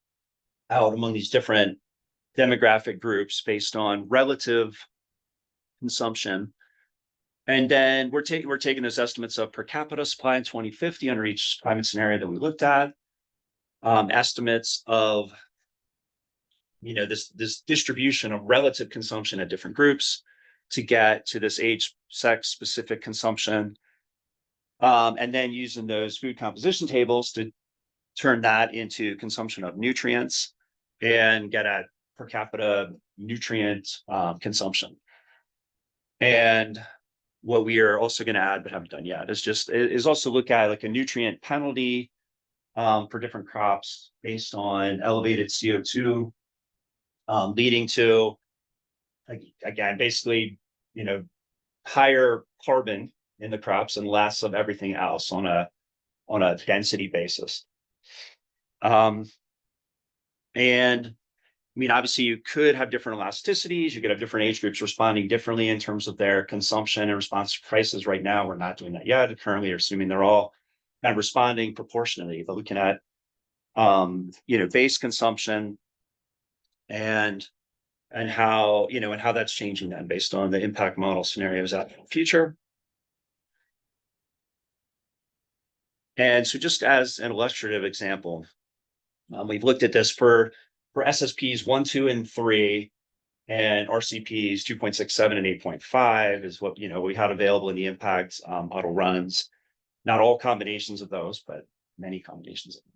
Speaker 9: out among these different demographic groups based on relative consumption. And then we're taking those estimates of per capita supply in 2050 under each climate scenario that we looked at, estimates of this distribution of relative consumption at different groups to get to this age, sex specific consumption, and then using those food composition tables to turn that into consumption of nutrients and get at per capita nutrient consumption. And what we are also going to add, but haven't done yet, is also look at like a nutrient penalty for different crops based on elevated CO2, leading to, again, basically, higher carbon in the crops and less of everything else on a density basis. And obviously you could have different elasticities. You could have different age groups responding differently in terms of their consumption in response to prices. Right now, we're not doing that yet. Currently, we're assuming they're all kind of responding proportionally, but looking at, base consumption and how, and how that's changing then based on the impact model scenarios out in the future. And so just as an illustrative example, we've looked at this for SSPs 1, 2, and 3, and RCPs 2.67 and 8.5 is what we had available in the impact model runs. Not all combinations of those, but many combinations of them.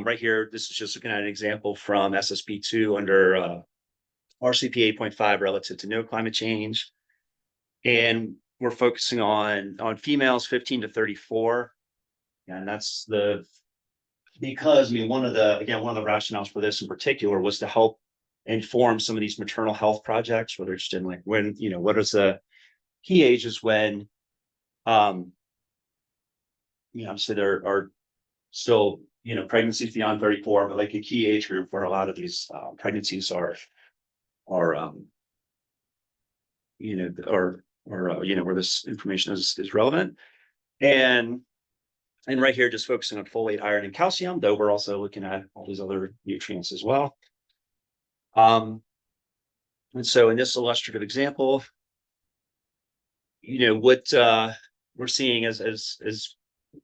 Speaker 9: Right here, this is just looking at an example from SSP2 under RCP 8.5 relative to no climate change. And we're focusing on females 15 to 34. And that's because one of the rationales for this in particular was to help inform some of these maternal health projects, whether it's in like when, what is the key ages when, obviously there are still, pregnancies beyond 34, but like a key age group where a lot of these pregnancies are where this information is relevant. And right here, just focusing on folate, iron, and calcium, though we're also looking at all these other nutrients as well. And so in this illustrative example, what we're seeing as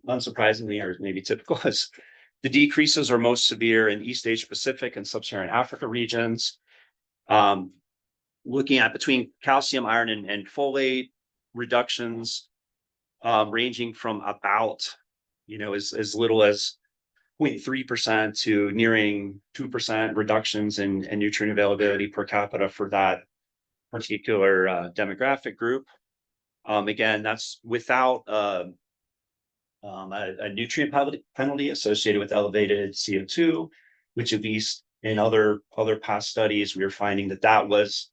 Speaker 9: unsurprisingly, or maybe typical, is the decreases are most severe in East Asia Pacific and Sub-Saharan Africa regions. Looking at between calcium, iron, and folate reductions ranging from about, as little as 0.3% to nearing 2% reductions in nutrient availability per capita for that particular demographic group. Again, that's without a nutrient penalty associated with elevated CO2, which at least in other past studies, we were finding that was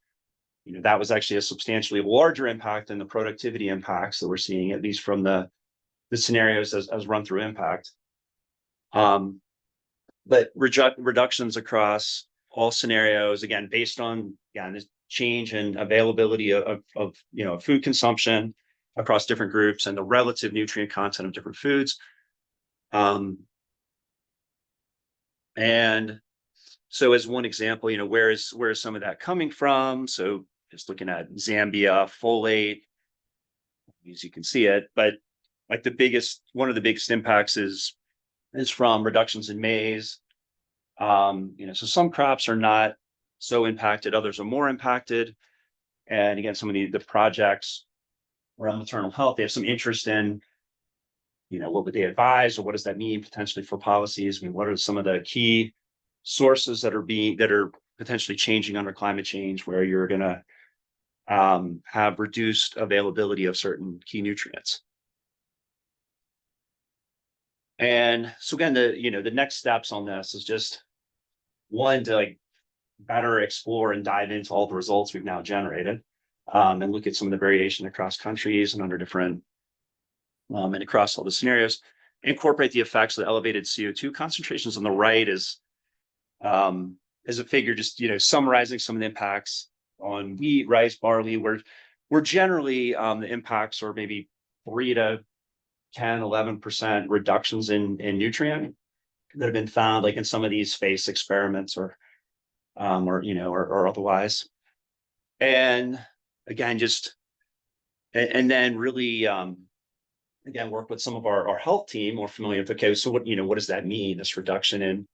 Speaker 9: actually a substantially larger impact than the productivity impacts that we're seeing, at least from the scenarios as run through impact. But reductions across all scenarios, again, based on this change in availability of food consumption across different groups and the relative nutrient content of different foods. And so as one example, where is some of that coming from? So just looking at Zambia, folate, as you can see it, but like one of the biggest impacts is from reductions in maize. So some crops are not so impacted, others are more impacted. And again, some of the projects around maternal health, they have some interest in, what would they advise, or what does that mean potentially for policies? I mean, what are some of the key sources that are potentially changing under climate change, where you're going to have reduced availability of certain key nutrients? And so again, the next steps on this is just one to better explore and dive into all the results we've now generated, and look at some of the variation across countries and under different and across all the scenarios. Incorporate the effects of the elevated CO2 concentrations. On the right is a figure just summarizing some of the impacts on wheat, rice, barley. We're generally the impacts are maybe 3 to 10, 11% reductions in nutrient that have been found, like in some of these FACE experiments or otherwise. And again, and then really, again, work with some of our health team more familiar with, okay, so what does that mean, this reduction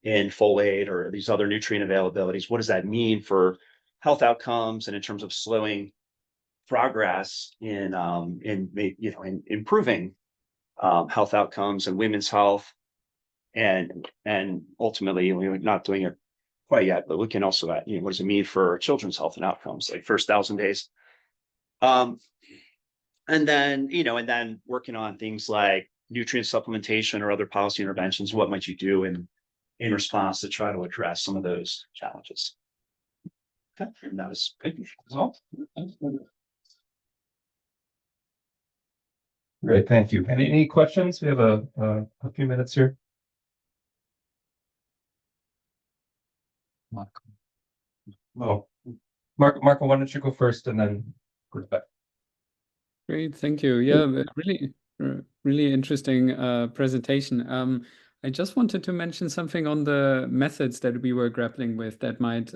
Speaker 9: in folate or these other nutrient availabilities? What does that mean for health outcomes and in terms of slowing progress in improving health outcomes and women's health, and ultimately, we're not doing it quite yet, but looking also at what does it mean for children's health and outcomes, like first 1,000 days, and then working on things like nutrient supplementation or other policy interventions. What might you do in response to try to address some of those challenges? Okay, and that was good as well.
Speaker 2: Great, thank you. Any questions? We have a few minutes here. Marco, why don't you go first and then Rebecca?
Speaker 8: Great, thank you. Yeah, really interesting presentation. I just wanted to mention something on the methods that we were grappling with that might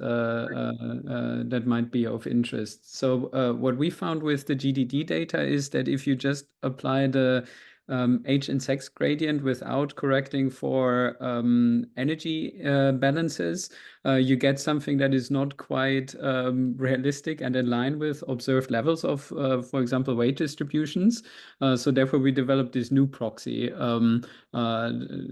Speaker 8: be of interest. So what we found with the GDD data is that if you just apply the age and sex gradient without correcting for energy balances, you get something that is not quite realistic and in line with observed levels of, for example, weight distributions. So therefore, we developed this new proxy,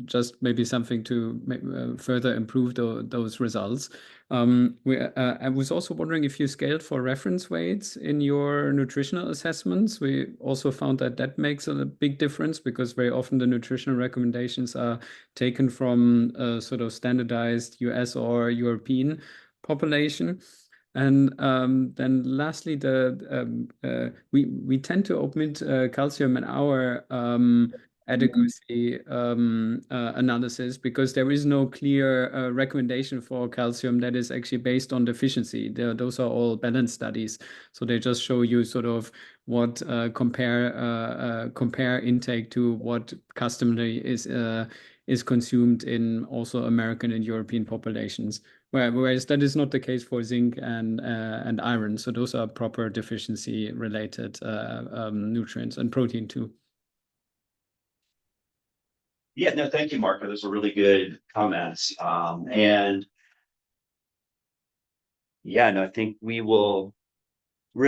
Speaker 8: just maybe something to further improve those results. I was also wondering if you scaled for reference weights in your nutritional assessments. We also found that that makes a big difference because very often the nutritional recommendations are taken from sort of standardized US or European population. And then lastly, we tend to omit calcium in our adequacy analysis because there is no clear recommendation for calcium that is actually based on deficiency. Those are all balance studies, so they just show you sort of what compare intake to what customarily is consumed in also American and European populations. Whereas that is not the case for zinc and iron. So those are proper deficiency related nutrients, and protein too.
Speaker 9: Yeah, no, thank you, Marco. Those are really good comments. And yeah, no, I think we will.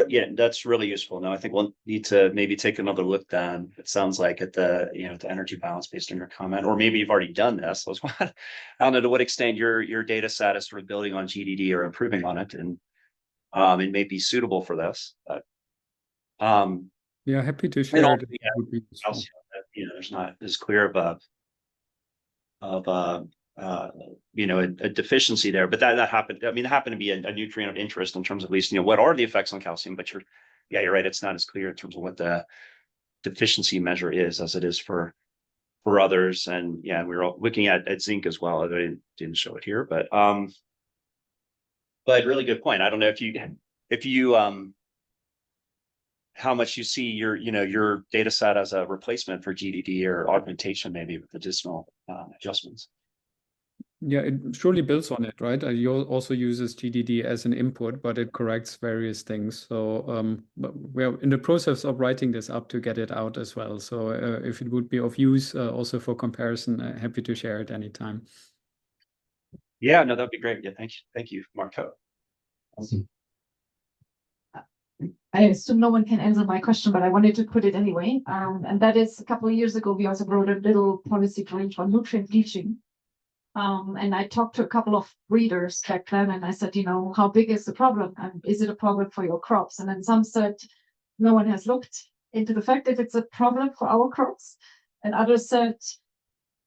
Speaker 9: Yeah, that's really useful. No, I think we'll need to maybe take another look then. It sounds like at the the energy balance based on your comment, or maybe you've already done this. I don't know to what extent your data set is sort of building on GDD or improving on it, and it may be suitable for this. But
Speaker 8: yeah, happy to
Speaker 9: and
Speaker 8: share.
Speaker 9: also, yeah, calcium, there's not as clear of a deficiency there, but that happened. I mean, it happened to be a nutrient of interest in terms of at least what are the effects on calcium. But you're right. It's not as clear in terms of what the deficiency measure is as it is for others. And yeah, we were all looking at zinc as well. I didn't show it here, but really good point. I don't know if you how much you see your data set as a replacement for GDD or augmentation, maybe with additional adjustments.
Speaker 8: Yeah, it surely builds on it, right? It also uses GDD as an input, but it corrects various things. So we're in the process of writing this up to get it out as well. So if it would be of use also for comparison, happy to share it anytime.
Speaker 9: Yeah, no, that'd be great. Yeah, thank you, Marco.
Speaker 10: I assume no one can answer my question, but I wanted to put it anyway. And that is, a couple of years ago, we also wrote a little policy draft on nutrient leaching. And I talked to a couple of breeders back then, and I said, how big is the problem? And is it a problem for your crops? And then some said, no one has looked into the fact if it's a problem for our crops. And others said,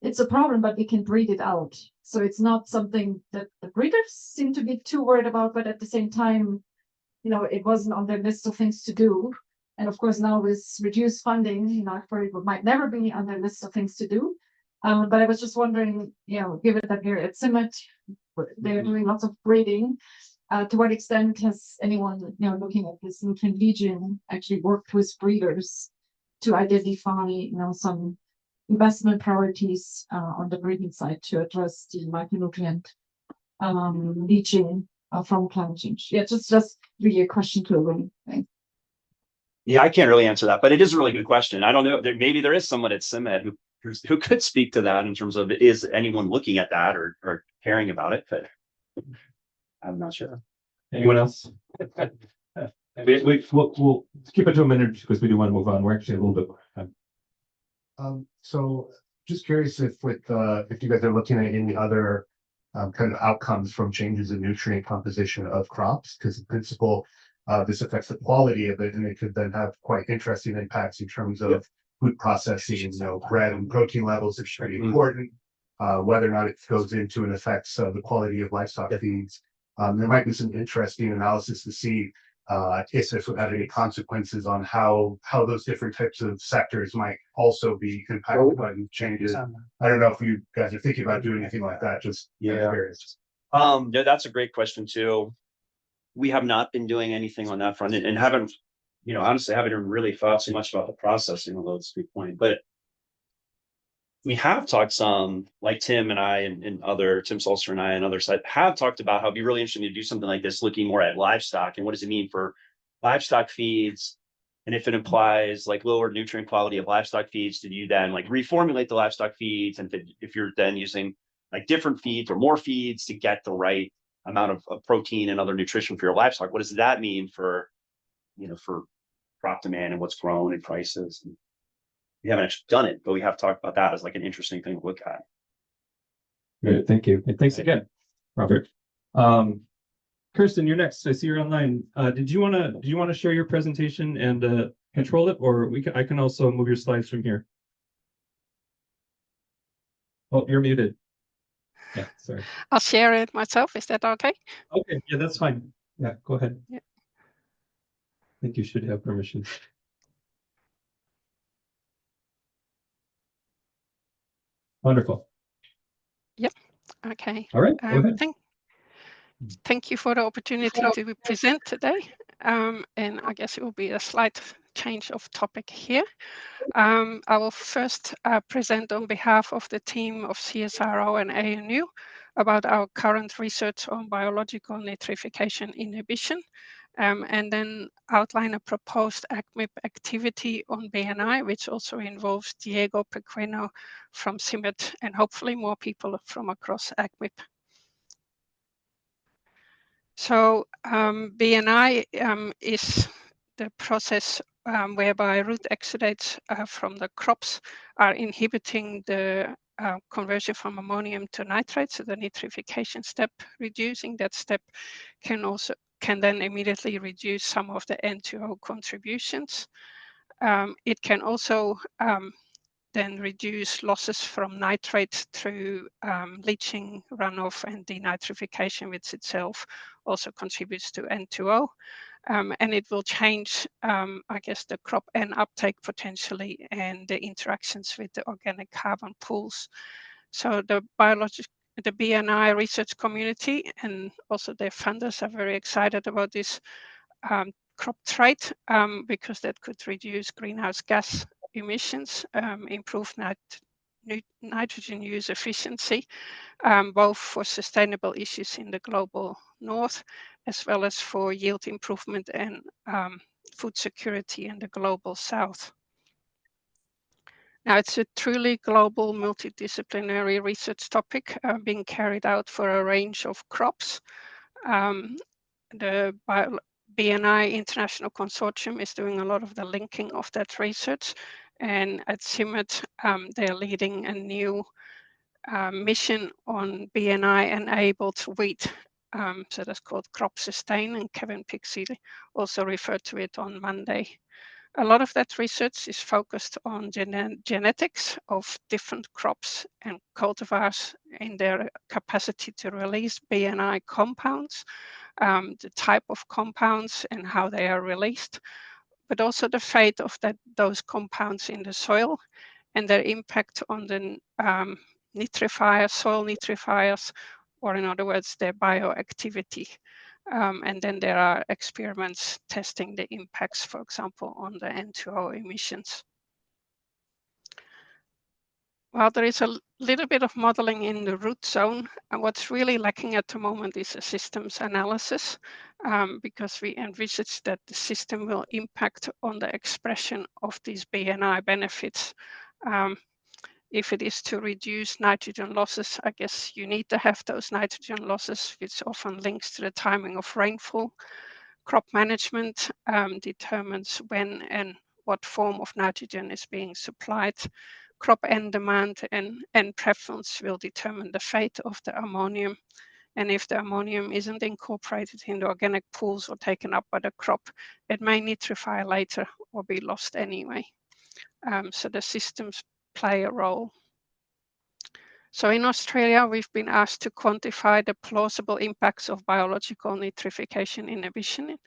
Speaker 10: it's a problem, but we can breed it out. So it's not something that the breeders seem to be too worried about, but at the same time, it wasn't on their list of things to do. And of course, now with reduced funding, it might never be on their list of things to do. But I was just wondering, given that we're at CIMMYT, they're doing lots of breeding, to what extent has anyone, looking at this nutrient leaching actually worked with breeders to identify, some investment priorities on the breeding side to address the micronutrient leaching from climate change? Yeah, just really a question to everyone.
Speaker 9: Yeah, I can't really answer that, but it is a really good question. I don't know. Maybe there is someone at CIMMYT who could speak to that in terms of is anyone looking at that or caring about it, but I'm not sure.
Speaker 2: Anyone else? We'll keep it to a minute because we do want to move on. We're actually a little bit more time.
Speaker 11: So just curious if you guys are looking at any other kind of outcomes from changes in nutrient composition of crops, because in principle, this affects the quality of it, and it could then have quite interesting impacts in terms of food processing, bread and protein levels, which is pretty important. Whether or not it goes into and affects the quality of livestock feeds. There might be some interesting analysis to see if this would have any consequences on how those different types of sectors might also be impacted by these changes. I don't know if you guys are thinking about doing anything like that. Just curious.
Speaker 9: No, that's a great question too. We have not been doing anything on that front, and haven't, honestly, haven't even really thought so much about the processing, although it's a good point. But we have talked some, like Tim and I and Tim Sulzer and I and others have talked about how it'd be really interesting to do something like this, looking more at livestock and what does it mean for livestock feeds And if it implies like lower nutrient quality of livestock feeds, did you then like reformulate the livestock feeds? And if you're then using like different feeds or more feeds to get the right amount of protein and other nutrition for your livestock, what does that mean for, for crop demand and what's grown and prices? And we haven't actually done it, but we have talked about that as like an interesting thing to look at.
Speaker 2: Great, thank you. And thanks again, Robert. Kirsten, you're next. I see you're online. Did you want to share your presentation and control it, or I can also move your slides from here? Oh, you're muted. Yeah, sorry.
Speaker 12: I'll share it myself. Is that okay?
Speaker 2: Okay, yeah, that's fine. Yeah, go ahead.
Speaker 12: Yeah.
Speaker 2: I think you should have permission. Wonderful.
Speaker 12: Yep. Okay.
Speaker 2: All right, go ahead.
Speaker 12: Thank you for the opportunity to present today. And I guess it will be a slight change of topic here. I will first present on behalf of the team of CSIRO and ANU about our current research on biological nitrification inhibition, and then outline a proposed AgMIP activity on BNI, which also involves Diego Pequeno from CIMMYT and hopefully more people from across AgMIP. So BNI is the process whereby root exudates from the crops are inhibiting the conversion from ammonium to nitrate, so the nitrification step. Reducing that step can then immediately reduce some of the N2O contributions. It can also then reduce losses from nitrate through leaching, runoff, and denitrification, which itself also contributes to N2O. And it will change, I guess, the crop N uptake potentially and the interactions with the organic carbon pools. So the BNI research community and also their funders are very excited about this crop trait because that could reduce greenhouse gas emissions, improve nitrogen use efficiency, both for sustainable issues in the global north, as well as for yield improvement and food security in the global south. Now, it's a truly global multidisciplinary research topic being carried out for a range of crops. The BNI International Consortium is doing a lot of the linking of that research. And at CIMMYT, they're leading a new mission on BNI-enabled wheat. So that's called Crop Sustain, and Kevin Pixie also referred to it on Monday. A lot of that research is focused on genetics of different crops and cultivars in their capacity to release BNI compounds, the type of compounds and how they are released, but also the fate of those compounds in the soil and their impact on the nitrifiers, soil nitrifiers, or in other words, their bioactivity. And then there are experiments testing the impacts, for example, on the N2O emissions. Well, there is a little bit of modeling in the root zone, and what's really lacking at the moment is a systems analysis, because we envisage that the system will impact on the expression of these BNI benefits. If it is to reduce nitrogen losses, I guess you need to have those nitrogen losses, which often links to the timing of rainfall. Crop management determines when and what form of nitrogen is being supplied. Crop N demand and preference will determine the fate of the ammonium. And if the ammonium isn't incorporated in the organic pools or taken up by the crop, it may nitrify later or be lost anyway. So the systems play a role. So in Australia, we've been asked to quantify the plausible impacts of biological nitrification inhibition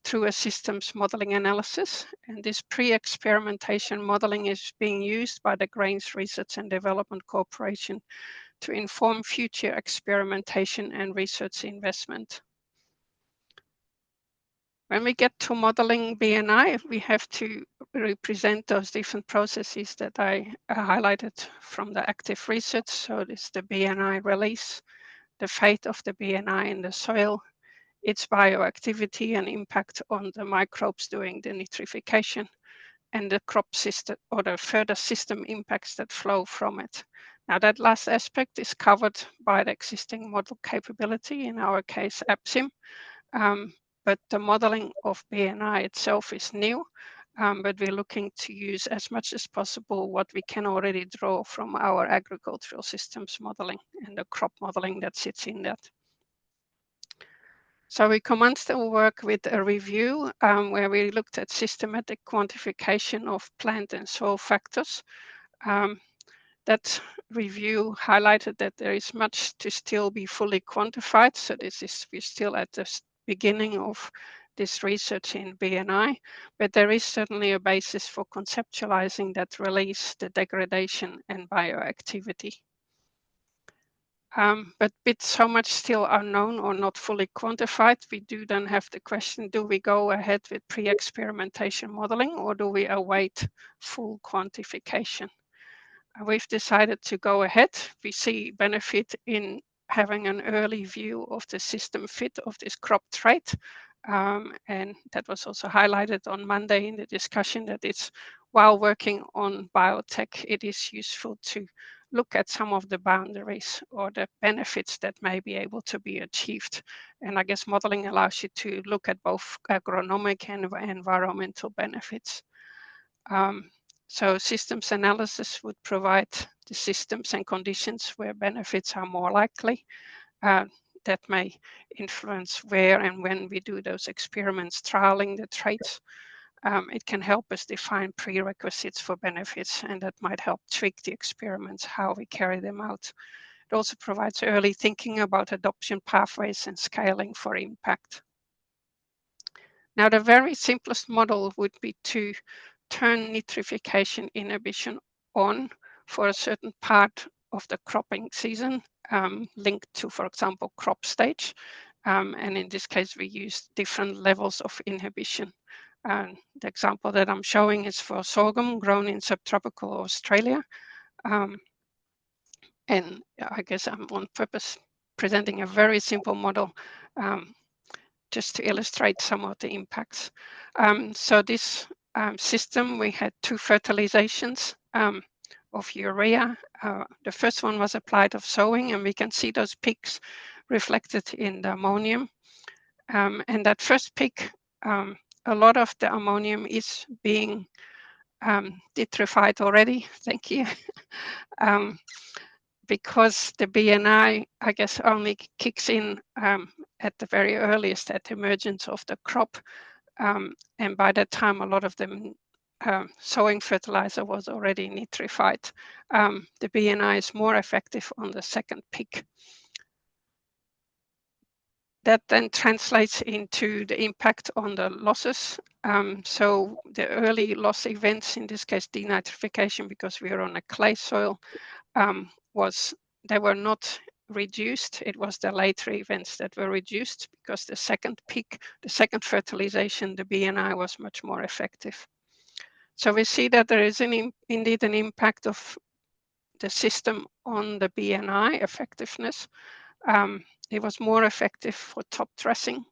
Speaker 12: through a systems modeling analysis. And this pre-experimentation modeling is being used by the Grains Research and Development Corporation to inform future experimentation and research investment. When we get to modeling BNI, we have to represent those different processes that I highlighted from the active research. So it's the BNI release, the fate of the BNI in the soil, its bioactivity and impact on the microbes during the nitrification, and the crop system or the further system impacts that flow from it. Now that last aspect is covered by the existing model capability, in our case APSIM, but the modeling of BNI itself is new, but we're looking to use as much as possible what we can already draw from our agricultural systems modeling and the crop modeling that sits in that. So we commenced our work with a review where we looked at systematic quantification of plant and soil factors. That review highlighted that there is much to still be fully quantified. So we're still at the beginning of this research in BNI, but there is certainly a basis for conceptualizing that release, the degradation and bioactivity. But with so much still unknown or not fully quantified, we do then have the question, do we go ahead with pre-experimentation modeling or do we await full quantification? We've decided to go ahead. We see benefit in having an early view of the system fit of this crop trait. And that was also highlighted on Monday in the discussion that it's, while working on biotech, it is useful to look at some of the boundaries or the benefits that may be able to be achieved. And I guess modeling allows you to look at both agronomic and environmental benefits. So systems analysis would provide the systems and conditions where benefits are more likely. That may influence where and when we do those experiments, trialing the traits. It can help us define prerequisites for benefits, and that might help tweak the experiments, how we carry them out. It also provides early thinking about adoption pathways and scaling for impact. Now, the very simplest model would be to turn nitrification inhibition on for a certain part of the cropping season, linked to, for example, crop stage. And in this case, we use different levels of inhibition. The example that I'm showing is for sorghum grown in subtropical Australia. And I guess I'm on purpose presenting a very simple model just to illustrate some of the impacts. So this system, we had 2 fertilizations of urea. The first one was applied of sowing, and we can see those peaks reflected in the ammonium. And that first peak, a lot of the ammonium is being nitrified already. Thank you. Because the BNI, I guess, only kicks in at the very earliest at emergence of the crop. And by that time, a lot of the sowing fertilizer was already nitrified. The BNI is more effective on the second peak. That then translates into the impact on the losses. So the early loss events, in this case denitrification, because we are on a clay soil, they were not reduced. It was the later events that were reduced because the second peak, the second fertilization, the BNI was much more effective. So we see that there is indeed an impact of the system on the BNI effectiveness. It was more effective for top dressing.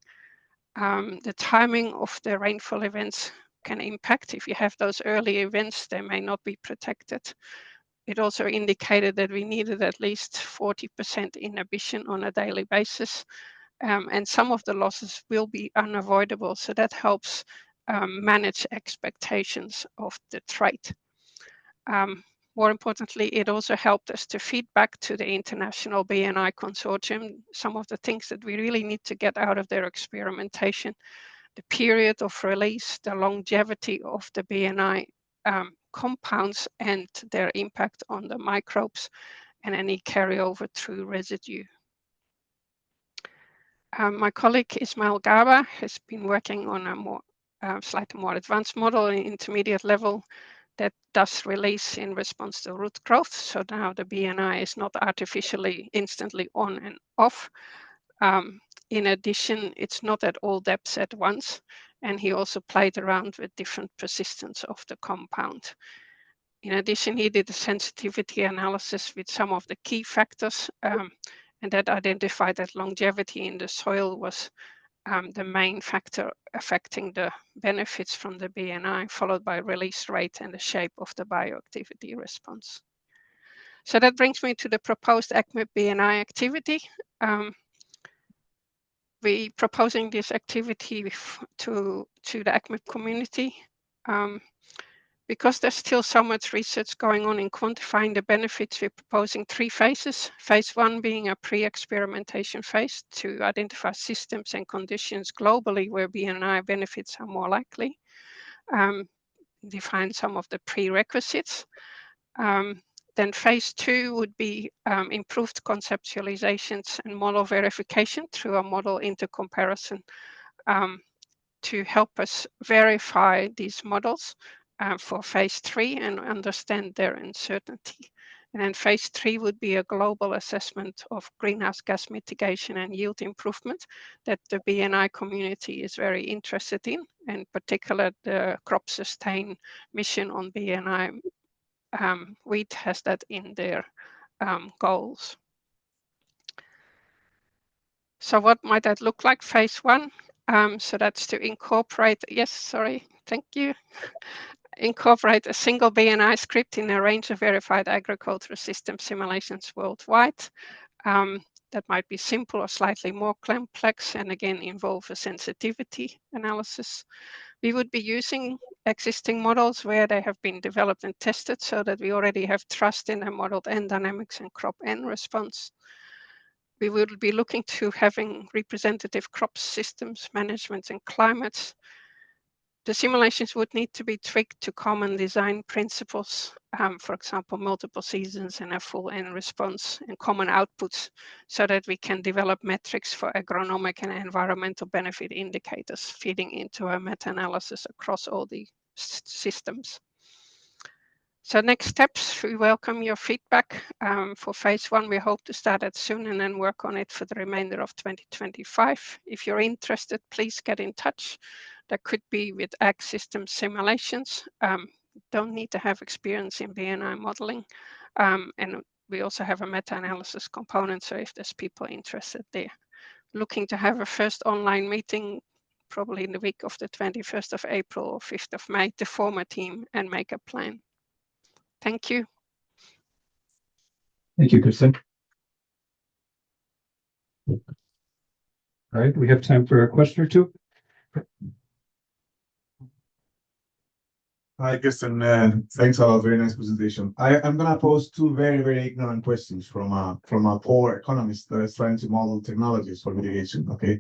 Speaker 12: The timing of the rainfall events can impact. If you have those early events, they may not be protected. It also indicated that we needed at least 40% inhibition on a daily basis. And some of the losses will be unavoidable. So that helps manage expectations of the trait. More importantly, it also helped us to feed back to the International BNI Consortium some of the things that we really need to get out of their experimentation. The period of release, the longevity of the BNI compounds and their impact on the microbes, and any carryover through residue. My colleague Ismail Gaba has been working on a slightly more advanced model, an intermediate level, that does release in response to root growth. So now the BNI is not artificially instantly on and off. In addition, it's not at all depths at once. And he also played around with different persistence of the compound. In addition, he did a sensitivity analysis with some of the key factors, and that identified that longevity in the soil was the main factor affecting the benefits from the BNI, followed by release rate and the shape of the bioactivity response. So that brings me to the proposed AgMIP BNI activity. We're proposing this activity to the AgMIP community. Because there's still so much research going on in quantifying the benefits, we're proposing 3 phases. Phase 1 being a pre-experimentation phase to identify systems and conditions globally where BNI benefits are more likely. Define some of the prerequisites. Then phase 2 would be improved conceptualizations and model verification through a model intercomparison to help us verify these models for phase 3 and understand their uncertainty. And then phase 3 would be a global assessment of greenhouse gas mitigation and yield improvement that the BNI community is very interested in, in particular the crop sustain mission on BNI. Wheat has that in their goals. So what might that look like? Phase 1. So that's to incorporate, yes, sorry, thank you. Incorporate a single BNI script in a range of verified agricultural system simulations worldwide. That might be simple or slightly more complex, and again involve a sensitivity analysis. We would be using existing models where they have been developed and tested so that we already have trust in the modeled N dynamics and crop N response. We will be looking to having representative crop systems, management and climates. The simulations would need to be tweaked to common design principles, for example, multiple seasons and a full N response and common outputs so that we can develop metrics for agronomic and environmental benefit indicators feeding into a meta-analysis across all the systems. So next steps, we welcome your feedback. For phase 1, we hope to start it soon and then work on it for the remainder of 2025. If you're interested, please get in touch. That could be with ag system simulations. Don't need to have experience in BNI modeling. And we also have a meta-analysis component, so if there's people interested there. Looking to have a first online meeting, probably in the week of the 21st of April or 5th of May, to form a team and make a plan. Thank you.
Speaker 2: Thank you, Kirsten. All right, we have time for a question or two.
Speaker 1: Hi, Kirsten. Thanks a lot. Very nice presentation. I'm going to pose 2 very, very ignorant questions from a poor economist that is trying to model technologies for mitigation. Okay.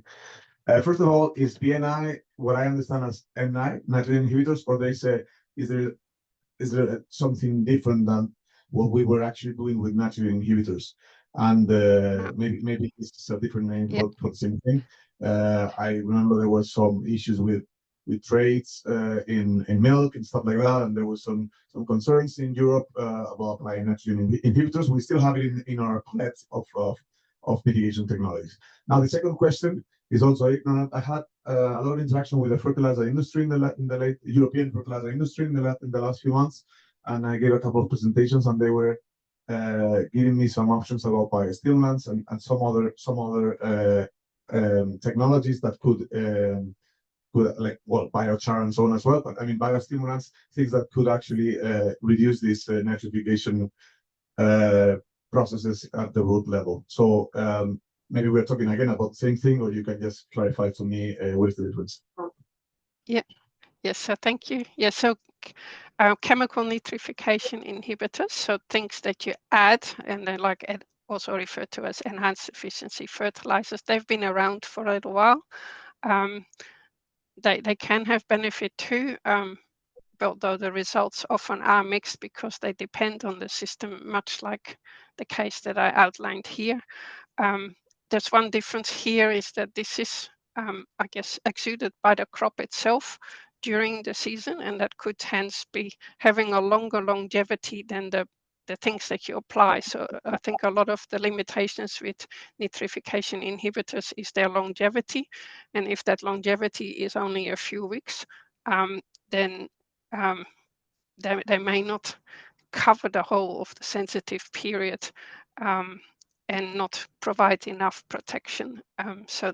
Speaker 1: First of all, is BNI what I understand as NI, nitrogen inhibitors, or they say is there something different than what we were actually doing with nitrogen inhibitors? And maybe this is a different name for the same thing. I remember there were some issues with trades in milk and stuff like that, and there was some concerns in Europe about applying nitrogen inhibitors. We still have it in our palette of mitigation technologies. Now, the second question is also ignorant. I had a lot of interaction with the fertilizer industry in the late European fertilizer industry in the last few months, and I gave a couple of presentations, and they were giving me some options about biostimulants and some other technologies that could like biochar and so on as well. But I mean, biostimulants, things that could actually reduce this nitrification processes at the root level. So maybe we're talking again about the same thing, or you can just clarify to me what is the difference.
Speaker 12: Yeah. Yes. So thank you. Yeah. So chemical nitrification inhibitors, so things that you add, and then also referred to as enhanced efficiency fertilizers. They've been around for a little while. They can have benefit too, although the results often are mixed because they depend on the system, much like the case that I outlined here. There's one difference here is that this is, I guess, exuded by the crop itself during the season, and that could hence be having a longer longevity than the things that you apply. So I think a lot of the limitations with nitrification inhibitors is their longevity. And if that longevity is only a few weeks, then they may not cover the whole of the sensitive period and not provide enough protection. So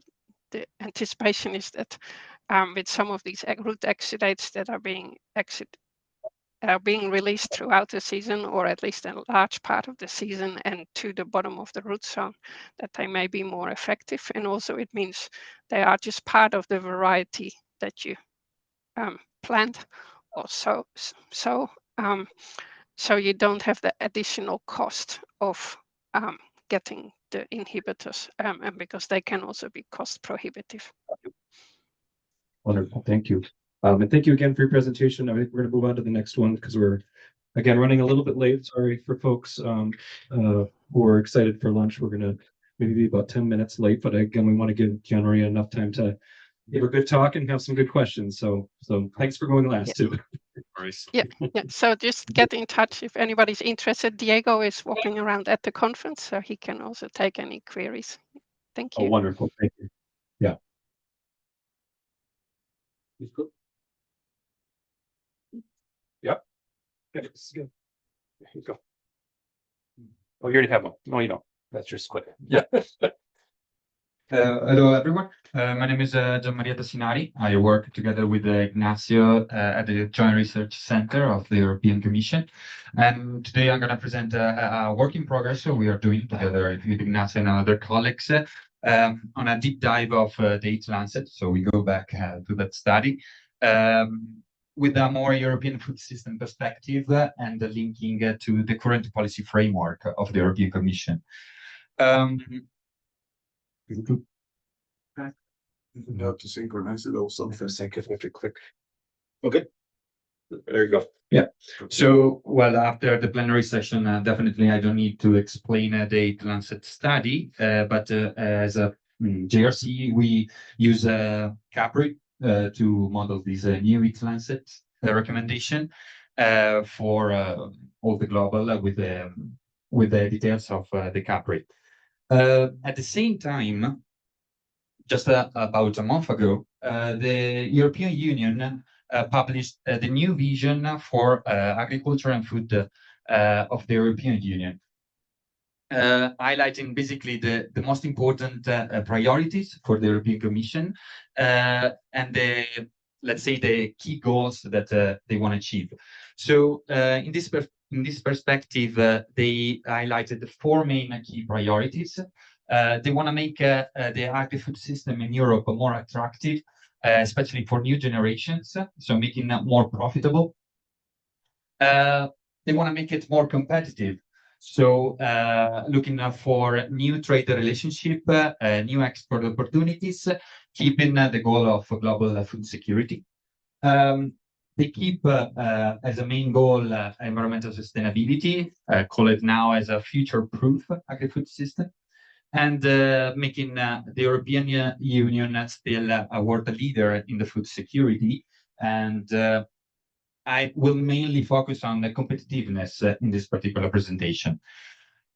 Speaker 12: the anticipation is that with some of these root exudates that are being released throughout the season, or at least a large part of the season, and to the bottom of the root zone, that they may be more effective. And also it means they are just part of the variety that you plant or so you don't have the additional cost of getting the inhibitors, and because they can also be cost prohibitive.
Speaker 2: Wonderful, thank you. And thank you again for your presentation. I think we're going to move on to the next one because we're again running a little bit late. Sorry for folks who are excited for lunch. We're going to maybe be about 10 minutes late, but again, we want to give Gianmaria enough time to give a good talk and have some good questions. So thanks for going last too.
Speaker 12: Yeah. So just get in touch if anybody's interested. Diego is walking around at the conference, so he can also take any queries. Thank you.
Speaker 2: Oh, wonderful. Thank you. Yeah. Yep. Good. Here you go. Oh, you already have one. No, you don't. That's just quick. Yeah.
Speaker 13: Hello, everyone. My name is Gianmaria Tassinari. I work together with Ignacio at the Joint Research Center of the European Commission. And today I'm going to present a work in progress we are doing together with Ignacio and other colleagues on a deep dive of the 8th Lancet. So we go back to that study with a more European food system perspective and linking to the current policy framework of the European Commission.
Speaker 1: You have to synchronize it also for a second. You have to click. Okay. There you go.
Speaker 13: Yeah. So, well, after the plenary session, definitely I don't need to explain the 8th Lancet study, but as a JRC, we use Capri to model this new 8th Lancet recommendation for all the global with the details of the Capri. At the same time, just about a month ago, the European Union published the new vision for agriculture and food of the European Union, highlighting basically the most important priorities for the European Commission and let's say the key goals that they want to achieve. So in this perspective, they highlighted the 4 main key priorities. They want to make the agri-food system in Europe more attractive, especially for new generations, so making it more profitable. They want to make it more competitive, so looking for new trade relationship, new export opportunities, keeping the goal of global food security. They keep as a main goal environmental sustainability, call it now as a future-proof agri-food system, and making the European Union still a world leader in the food security. And I will mainly focus on the competitiveness in this particular presentation.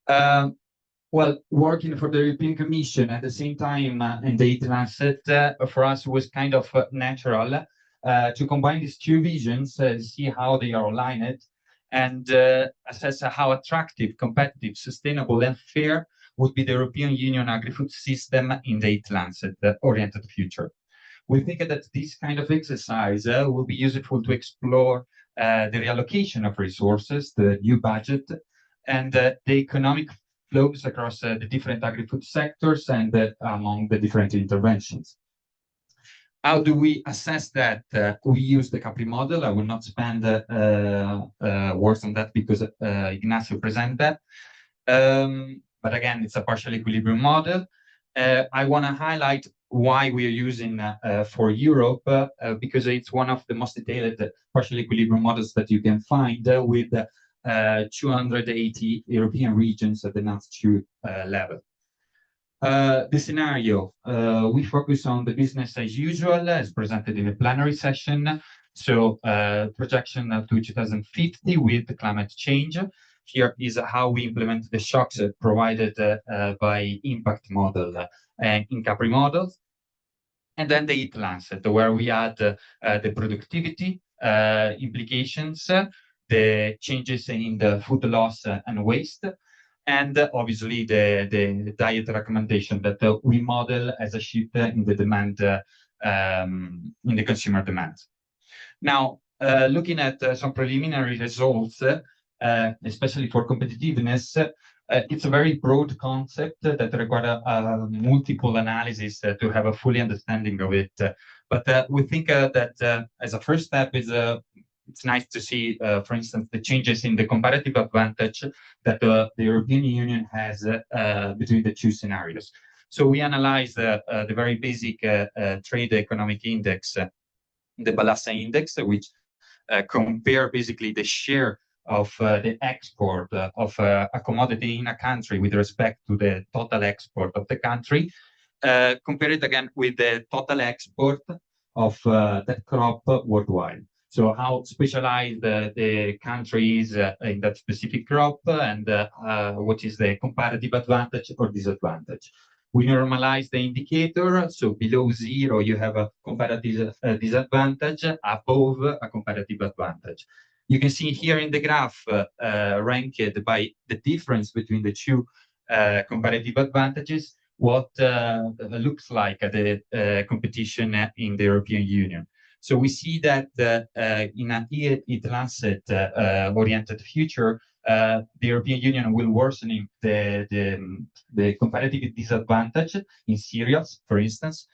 Speaker 13: Well, working for the European Commission at the same time in the 8th Lancet for us was kind of natural to combine these 2 visions, see how they are aligned, and assess how attractive, competitive, sustainable, and fair would be the European Union agri-food system in the 8th Lancet-oriented future. We think that this kind of exercise will be useful to explore the reallocation of resources, the new budget, and the economic flows across the different agri-food sectors and among the different interventions. How do we assess that? We use the Capri model. I will not spend words on that because Ignacio presented that. But again, it's a partial equilibrium model. I want to highlight why we are using for Europe, because it's one of the most detailed partial equilibrium models that you can find with 280 European regions at the NUTS2 level. The scenario, we focus on the business as usual, as presented in the plenary session. So projection to 2050 with the climate change. Here is how we implement the shocks provided by impact model in Capri models. And then the 8th Lancet, where we add the productivity implications, the changes in the food loss and waste, and obviously the diet recommendation that we model as a shift in the demand, in the consumer demand. Now, looking at some preliminary results, especially for competitiveness, it's a very broad concept that requires multiple analysis to have a fully understanding of it. But we think that as a first step is it's nice to see, for instance, the changes in the comparative advantage that the European Union has between the two scenarios. So we analyzed the very basic trade economic index, the Balassa index, which compare basically the share of the export of a commodity in a country with respect to the total export of the country, compare it again with the total export of that crop worldwide. So how specialized the country is in that specific crop, and what is the comparative advantage or disadvantage. We normalize the indicator, so below 0 you have a comparative disadvantage, above a comparative advantage. You can see here in the graph ranked by the difference between the two comparative advantages, what looks like the competition in the European Union. So we see that in an asset oriented future, the European Union will worsen the comparative disadvantage in cereals, for instance.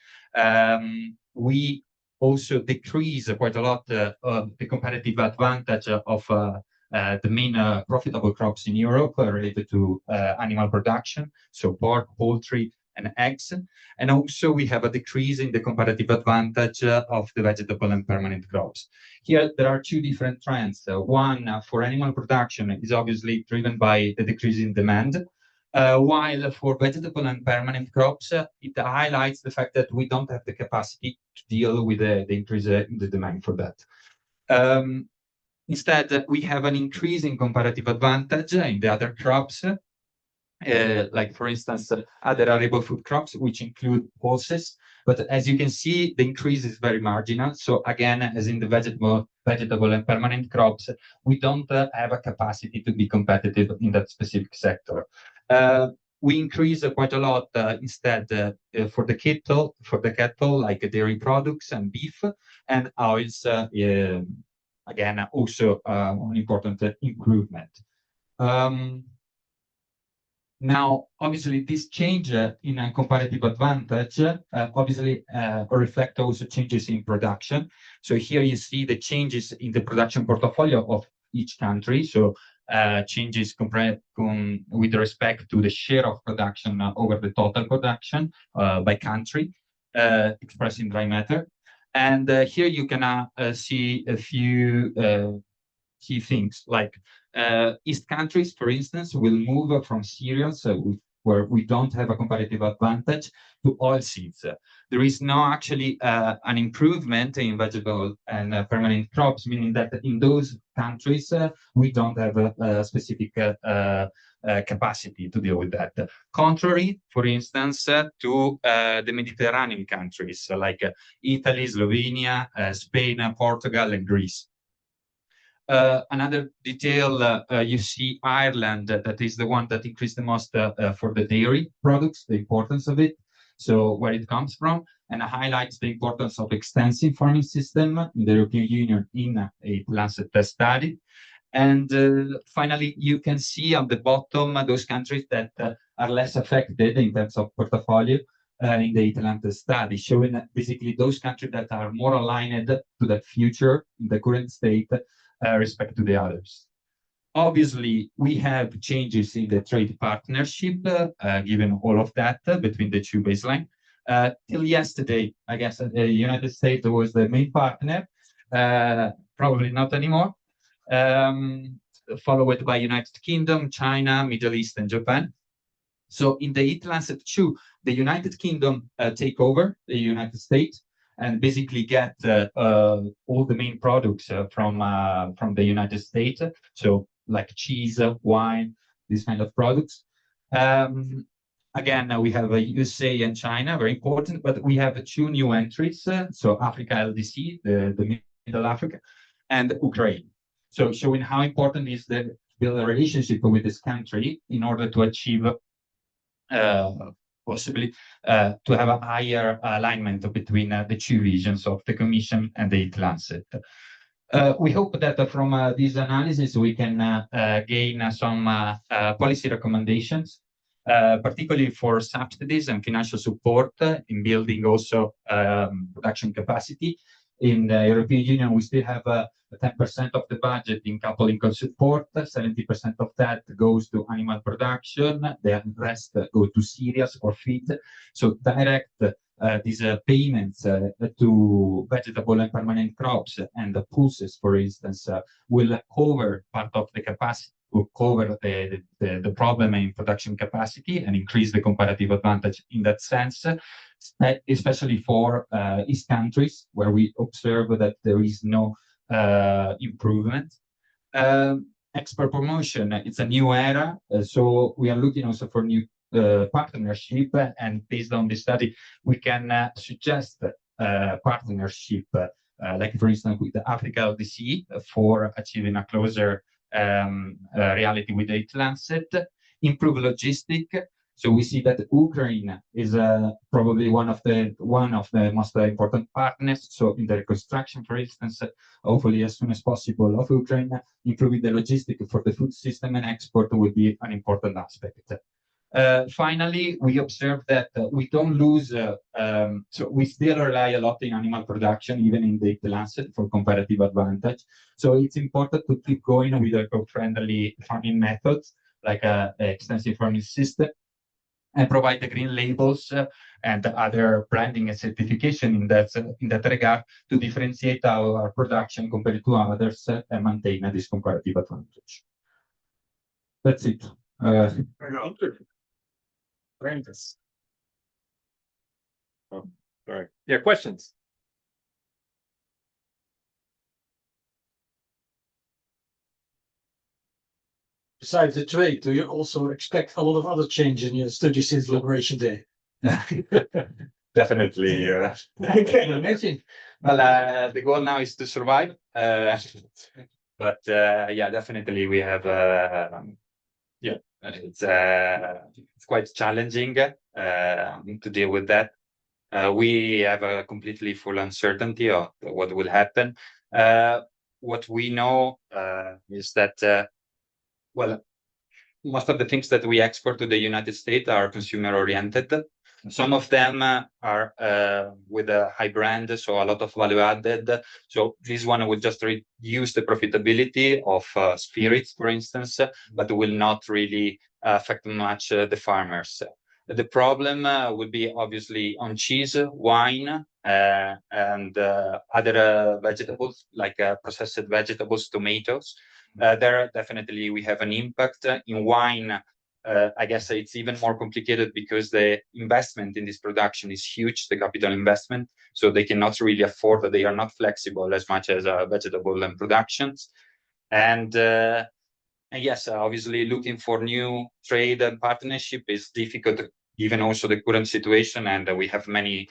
Speaker 13: We also decrease quite a lot of the comparative advantage of the main profitable crops in Europe related to animal production, so pork, poultry, and eggs. And also we have a decrease in the comparative advantage of the vegetable and permanent crops. Here there are two different trends. One for animal production is obviously driven by the decrease in demand, while for vegetable and permanent crops, it highlights the fact that we don't have the capacity to deal with the increase in the demand for that. Instead, we have an increase in comparative advantage in the other crops, like for instance, other arable food crops, which include pulses. But as you can see, the increase is very marginal. So again, as in the vegetable and permanent crops, we don't have a capacity to be competitive in that specific sector. We increase quite a lot instead for the cattle, like dairy products and beef and oils. Again, also an important improvement. Now, obviously, this change in a comparative advantage obviously reflect also changes in production. So here you see the changes in the production portfolio of each country. So changes with respect to the share of production over the total production by country, expressed in dry matter. And here you can see a few key things, like East countries, for instance, will move from cereals, where we don't have a comparative advantage, to oilseeds. There is no actually an improvement in vegetable and permanent crops, meaning that in those countries, we don't have a specific capacity to deal with that. Contrary, for instance, to the Mediterranean countries, like Italy, Slovenia, Spain, Portugal, and Greece. Another detail, you see Ireland, that is the one that increased the most for the dairy products, the importance of it, so where it comes from, and highlights the importance of extensive farming system in the European Union in a Lancet study. And finally, you can see on the bottom those countries that are less affected in terms of portfolio in the Lancet study, showing basically those countries that are more aligned to the future in the current state respect to the others. Obviously, we have changes in the trade partnership, given all of that between the two baseline. Till yesterday, I guess the United States was the main partner, probably not anymore, followed by United Kingdom, China, Middle East, and Japan. So in the Lancet 2, the United Kingdom take over the United States and basically get all the main products from the United States, so like cheese, wine, these kind of products. Again, we have USA and China, very important, but we have two new entries, so Africa LDC, the Middle Africa, and Ukraine. So showing how important is the build a relationship with this country in order to achieve possibly to have a higher alignment between the two visions of the Commission and the Lancet. We hope that from this analysis we can gain some policy recommendations, particularly for subsidies and financial support in building also production capacity. In the European Union, we still have 10% of the budget in coupling support, 70% of that goes to animal production, the rest go to cereals or feed. So direct these payments to vegetable and permanent crops and the pulses, for instance, will cover part of the capacity, will cover the problem in production capacity and increase the comparative advantage in that sense, especially for East countries where we observe that there is no improvement. Export promotion, it's a new era, so we are looking also for new partnership, and based on this study, we can suggest partnership, like for instance with the Africa of the Sea, for achieving a closer reality with the Lancet, improve logistic. So we see that Ukraine is probably one of the most important partners. So in the reconstruction, for instance, hopefully as soon as possible of Ukraine, improving the logistic for the food system and export will be an important aspect. Finally, we observe that we don't lose, so we still rely a lot in animal production, even in the Lancet, for comparative advantage. So it's important to keep going with eco-friendly farming methods, like extensive farming system, and provide the green labels and other branding and certification in that regard to differentiate our production compared to others and maintain this comparative advantage. That's it.
Speaker 2: Francis. Oh, sorry. Yeah, questions?
Speaker 7: Besides the trade, do you also expect a lot of other changes in your study since Liberation Day?
Speaker 13: Definitely.
Speaker 7: I can imagine.
Speaker 13: Well, the goal now is to survive. But yeah, definitely we have. Yeah, it's quite challenging to deal with that. We have a completely full uncertainty of what will happen. What we know is that well, most of the things that we export to the United States are consumer oriented. Some of them are with a high brand, so a lot of value added. So this one will just reduce the profitability of spirits, for instance, but will not really affect much the farmers. The problem will be obviously on cheese, wine, and other vegetables like processed vegetables, tomatoes. There definitely we have an impact. In wine, I guess it's even more complicated because the investment in this production is huge, the capital investment. So they cannot really afford that. They are not flexible as much as vegetable and productions. And yes, obviously looking for new trade and partnership is difficult given also the current situation. And we have many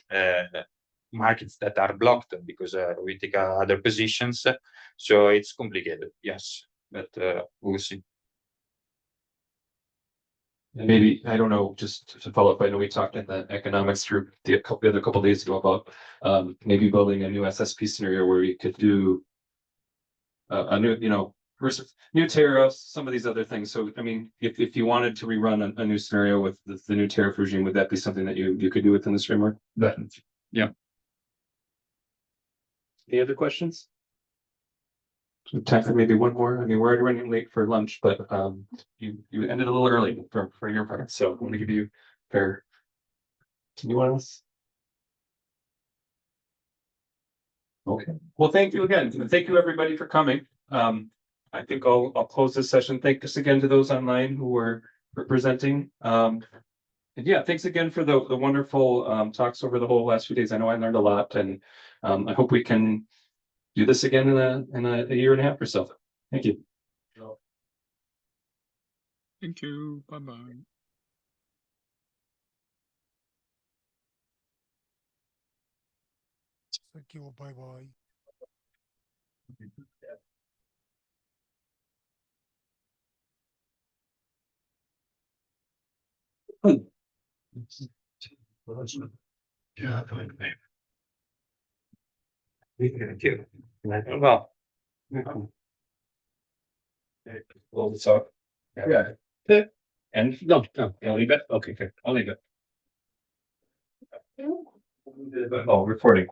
Speaker 13: markets that are blocked because we take other positions. So it's complicated, yes, but we'll see.
Speaker 2: Maybe, I don't know, just to follow up, I know we talked in the economics group the other couple days ago about maybe building a new SSP scenario where we could do a new, versus new tariffs, some of these other things. So, I mean, if you wanted to rerun a new scenario with the new tariff regime, would that be something that you could do within this framework? Yeah. Any other questions? Time for maybe one more. I mean, we're already running late for lunch, but you ended a little early for your part, so I want to give you fair. Anyone else? Okay. Well, thank you again. Thank you everybody for coming. I think I'll close this session. Thanks again to those online who were presenting. And yeah, thanks again for the wonderful talks over the whole last few days. I know I learned a lot, and I hope we can do this again in a year and a half or so. Thank you.
Speaker 8: Thank you. Bye-bye.
Speaker 5: Thank you. Bye bye.
Speaker 9: Yeah. Well. Well, it's all. Yeah. And no, I'll leave it. Okay, good. I'll leave it. Oh, recording.